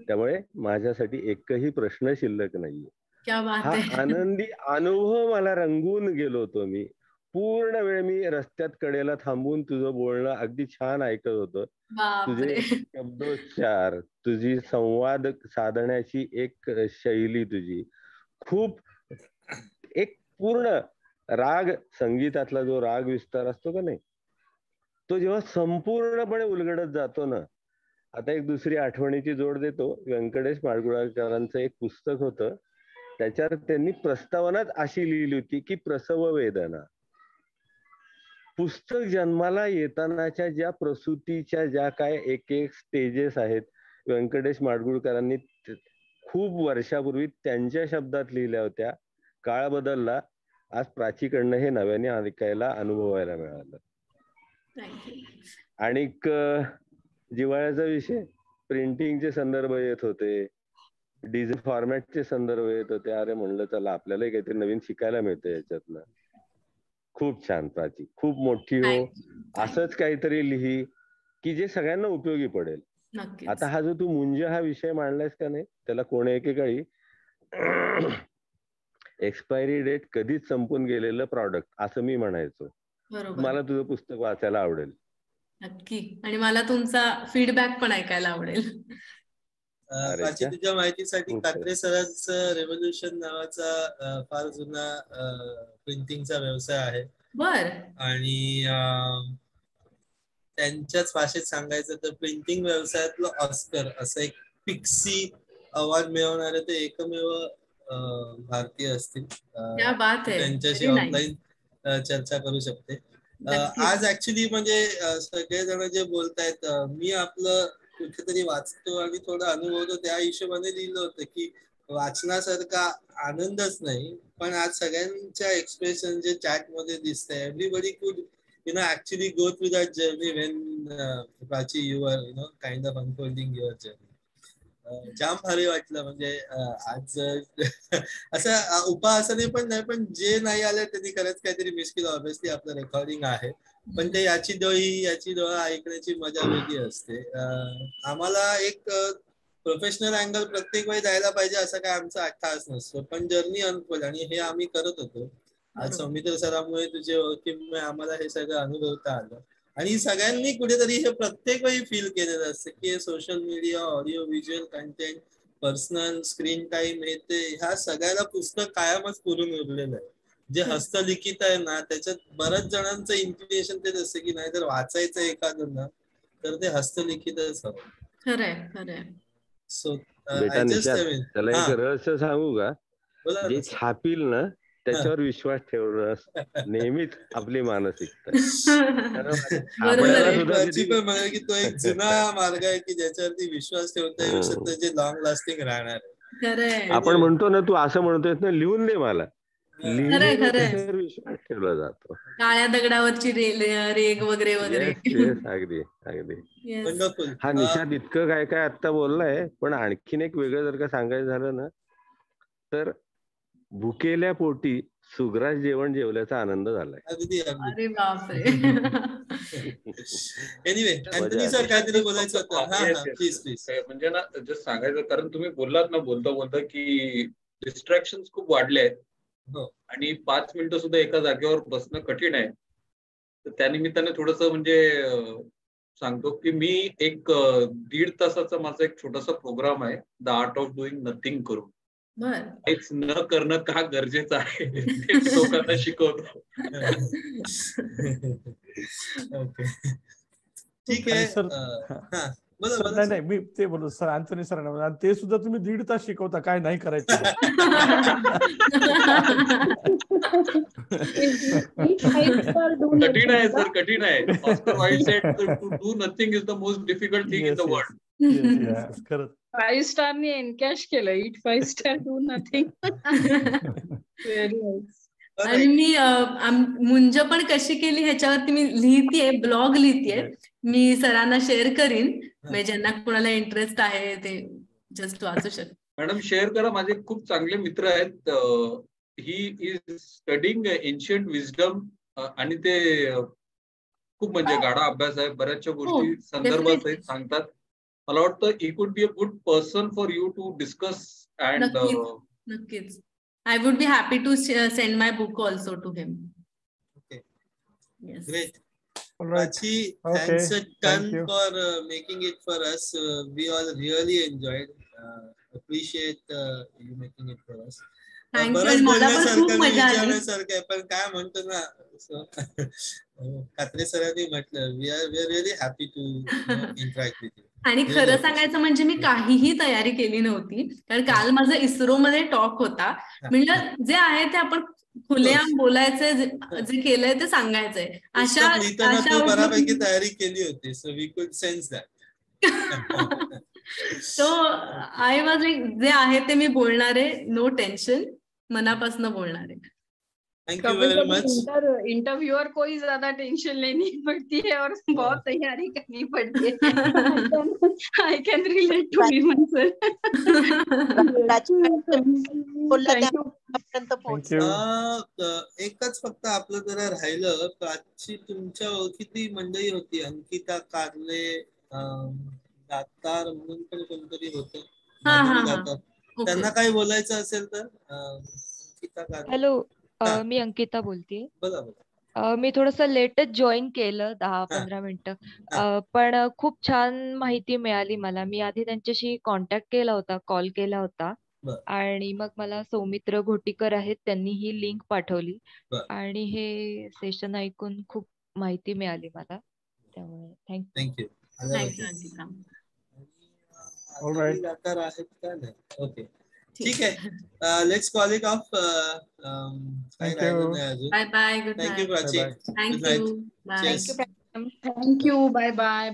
त्यामुळे माझ्यासाठी एकही प्रश्न शिल्लक नाहीये. हा आनंदी अनुभव मला रंगून गेलो होतो मी. पूर्ण वेळ मी रस्त्यात कडेला थांबून तुझं बोलणं अगदी छान ऐकत होतो. तुझे शब्दोच्चार, तुझी संवाद साधण्याची एक शैली, तुझी खूप एक पूर्ण राग, संगीतातला जो राग विस्तार असतो का नाही, तो जेव्हा संपूर्णपणे उलगडत जातो ना. आता एक दुसरी आठवणीची जोड देतो. व्यंकटेश माडगुळकरांचं एक पुस्तक होतं, त्याच्यावर त्यांनी प्रस्तावनाच अशी लिहिली होती की प्रसव वेदना. पुस्तक जन्माला येतानाच्या ज्या प्रसूतीच्या ज्या काय एक एक स्टेजेस आहेत, व्यंकटेश माडगुळकरांनी खूप वर्षापूर्वी त्यांच्या शब्दात लिहिल्या होत्या. काळ बदलला, आज प्राचीकडनं हे नव्याने ऐकायला, अनुभवायला मिळालं. आणि जिव्हाळ्याचा विषय, प्रिंटिंगचे संदर्भ येत होते, डिझाईन फॉर्मॅटचे संदर्भ येत होते. अरे म्हणलं चला आपल्यालाही काहीतरी नवीन शिकायला मिळतं याच्यातनं. खूप छान प्राची, खूप मोठी हो, असंच काहीतरी लिही की जे सगळ्यांना उपयोगी पडेल. आता हा जो तू मुंज हा विषय मांडलायस का नाही, त्याला कोण एकेकाळी एक्सपायरी डेट कधीच संपून गेलेलं प्रॉडक्ट असं मी म्हणायचो. मला तुझं पुस्तक वाचायला आवडेल. नक्की. आणि मला तुमचा फीडबॅक पण ऐकायला आवडेल. प्राची, तुझ्या माहितीसाठी कात्रे सरांचं रेव्होल्युशन नावाचा फार जुना प्रिंटिंगचा व्यवसाय आहे. आणि त्यांच्याच भाषेत सांगायचं तर प्रिंटिंग व्यवसायातलं ऑस्कर असं एक पिक्सी अवॉर्ड मिळवणारे ते एकमेव भारतीय असतील. त्यांच्याशी ऑफलाईन चर्चा करू शकते. आज ऍक्च्युली म्हणजे सगळेजण जे बोलतायत, मी आपलं कुठेतरी वाचतो आणि थोडं अनुभवतो, त्या हिशोबाने लिहिलं होतं की वाचनासारखा आनंदच नाही, पण आज सगळ्यांच्या एक्सप्रेशन जे चॅट मध्ये दिसतंय, एव्हरीबडी कुड actually go through that journey when Prachi, you are kind of unfolding your journey. जाम भारी वाटलं. म्हणजे आज असं उपासने पण नाही, पण जे नाही आलं त्यांनी खरंच काहीतरी मिस केलं. ऑब्व्हियसली आपलं रेकॉर्डिंग आहे, पण ते याची डोळा ऐकण्याची मजा वेगळी असते. आम्हाला एक प्रोफेशनल अँगल प्रत्येक वेळी द्यायला पाहिजे असं काय आमचा अट्टाहास नसतो, पण जर्नी अनफोल्ड, आणि हे आम्ही करत होतो. आज सौमित्र सरांमुळे तुझे ओळखीमुळे आम्हाला हे सगळं अनुभवता आलं. आणि सगळ्यांनी कुठेतरी हे प्रत्येक वेळी फील केलेलं असतं की social media, audio visual content, personal screen time, हे ते ह्या सगळ्याला पुस्तक कायमच पुरून उरलेलं आहे. जे हस्तलिखित आहे ना, त्याच्यात बऱ्याच जणांचं इन्क्लिनेशन तेच असतं की नाही जर वाचायचं एखादं ना तर ते हस्तलिखितच हवं. खरंय. सो त्याला एक रहस्य सांगू का? जे छापील ना त्याच्यावर विश्वास ठेवणं नेहमीच आपली मानसिकता. तो एक जुना मार्ग आहे की ज्याच्यावरती विश्वास ठेवता येऊ शकतो, जे लॉंग लास्टिंग राहणार आहे. आपण म्हणतो ना, तू असं म्हणतोय ना, लिहून दे मला, लिहिल्यावर विश्वास ठेवला जातो. काळ्या दगडावरची रेग वगैरे वगैरे. अगदी. हा निशांत इतकं काय काय आता बोललाय, पण आणखीन एक वेगळं जर का सांगायचं झालं ना, तर भुकेल्या पोटी सुग्रास जेवण जेवल्याचा आनंद झालाय. अरे बापरे. एनिवे, अँथनी सर काहीतरी बोलायचं होतं. प्लीज. म्हणजे ना जस्ट सांगायचं, कारण तुम्ही बोललात ना बोलता की डिस्ट्रॅक्शन्स खूप वाढले आहेत आणि 5 मिनिटं सुद्धा एका जागेवर बसणं कठीण आहे. तर त्यानिमित्ताने थोडस म्हणजे सांगतो की मी एक 1.5 तासाचा माझा एक छोटासा प्रोग्राम आहे, the art of doing nothing करून. काहीच न करणं का गरजेचं आहे ते लोकांना शिकवतो. ठीक आहे. नाही मी ते बोलतो सर अँथोनी सरांना, आणि ते सुद्धा तुम्ही 1.5 तास शिकवता काय नाही करायचं. कठीण आहे सर, कठीण आहे. Oscar Wilde said to do nothing is the most difficult thing in the world. खरंच 5 स्टारनी एनकॅश केलं. It 5 star do nothing. Very nice. आणि मी मुंज पण कशी केली ह्याच्यावरती मी लिहितेय, ब्लॉग लिहितेय. मी सरांना शेअर करीन, म्हणजे ज्यांना कोणाला इंटरेस्ट आहे ते जस्ट वाचू शकतात. मॅडम शेअर करा. माझे खूप चांगले मित्र आहेत. He is studying ancient wisdom आणि ते खूप म्हणजे गाढा अभ्यास आहे. बऱ्याचशा गोष्टी संदर्भात सांगतात. मला वाटतं ही could be a good person for you to discuss and. नक्कीच. I would be happy to send my book also to him. Okay. Yes. Great. All right. Prachi, thanks a ton for making it for us. We all really enjoyed. Appreciate you making it for us. बरंच बोलण्यासारखं विचारण्यासारखं आहे, पण काय म्हणतो ना कात्रे सरांनी म्हटलं, we are really happy to interact with you. आणि खरं सांगायचं म्हणजे मी काहीही तयारी केली नव्हती, कारण काल माझा इस्रो मध्ये टॉक होता. म्हणलं जे आहे ते आपण खुलेआम बोलायचंय, जे केलंय ते सांगायचंय. अशा बऱ्यापैकी तयारी केली होती, सो वी कुड sense that. So I was like जे आहे ते मी बोलणार आहे, नो टेन्शन, मनापासून बोलणार आहे. Thank you very much. Interviewer कोई ज्यादा टेंशन लेनी पड़ती है और बहुत तैयारी करनी पड़ती है. I can relate to him, sir. एकच फक्त आपलं जरा राहिलं, प्राची तुमच्या ओळखीतली मंडळी होती, अंकिता कारले, दातार म्हणून पण कोणतरी होतं, त्यांना काही बोलायचं असेल तर. अंकिता कारले. हॅलो, मी अंकिता बोलतेय. बोला बोला. मी थोडस लेटच जॉईन केलं, 10-15 मिनिटं, पण खूप छान माहिती मिळाली मला. मी आधी त्यांच्याशी कॉन्टॅक्ट केला होता, कॉल केला होता, आणि मग मला सौमित्र घोटीकर आहेत, त्यांनी ही लिंक पाठवली, आणि हे सेशन ऐकून खूप माहिती मिळाली मला. त्यामुळे थँक्यू. ओके, ठीक आहे. Let's call it off. Bye bye. Good night. Thank you Prachi. Thank you. Bye. Thank you. Bye bye.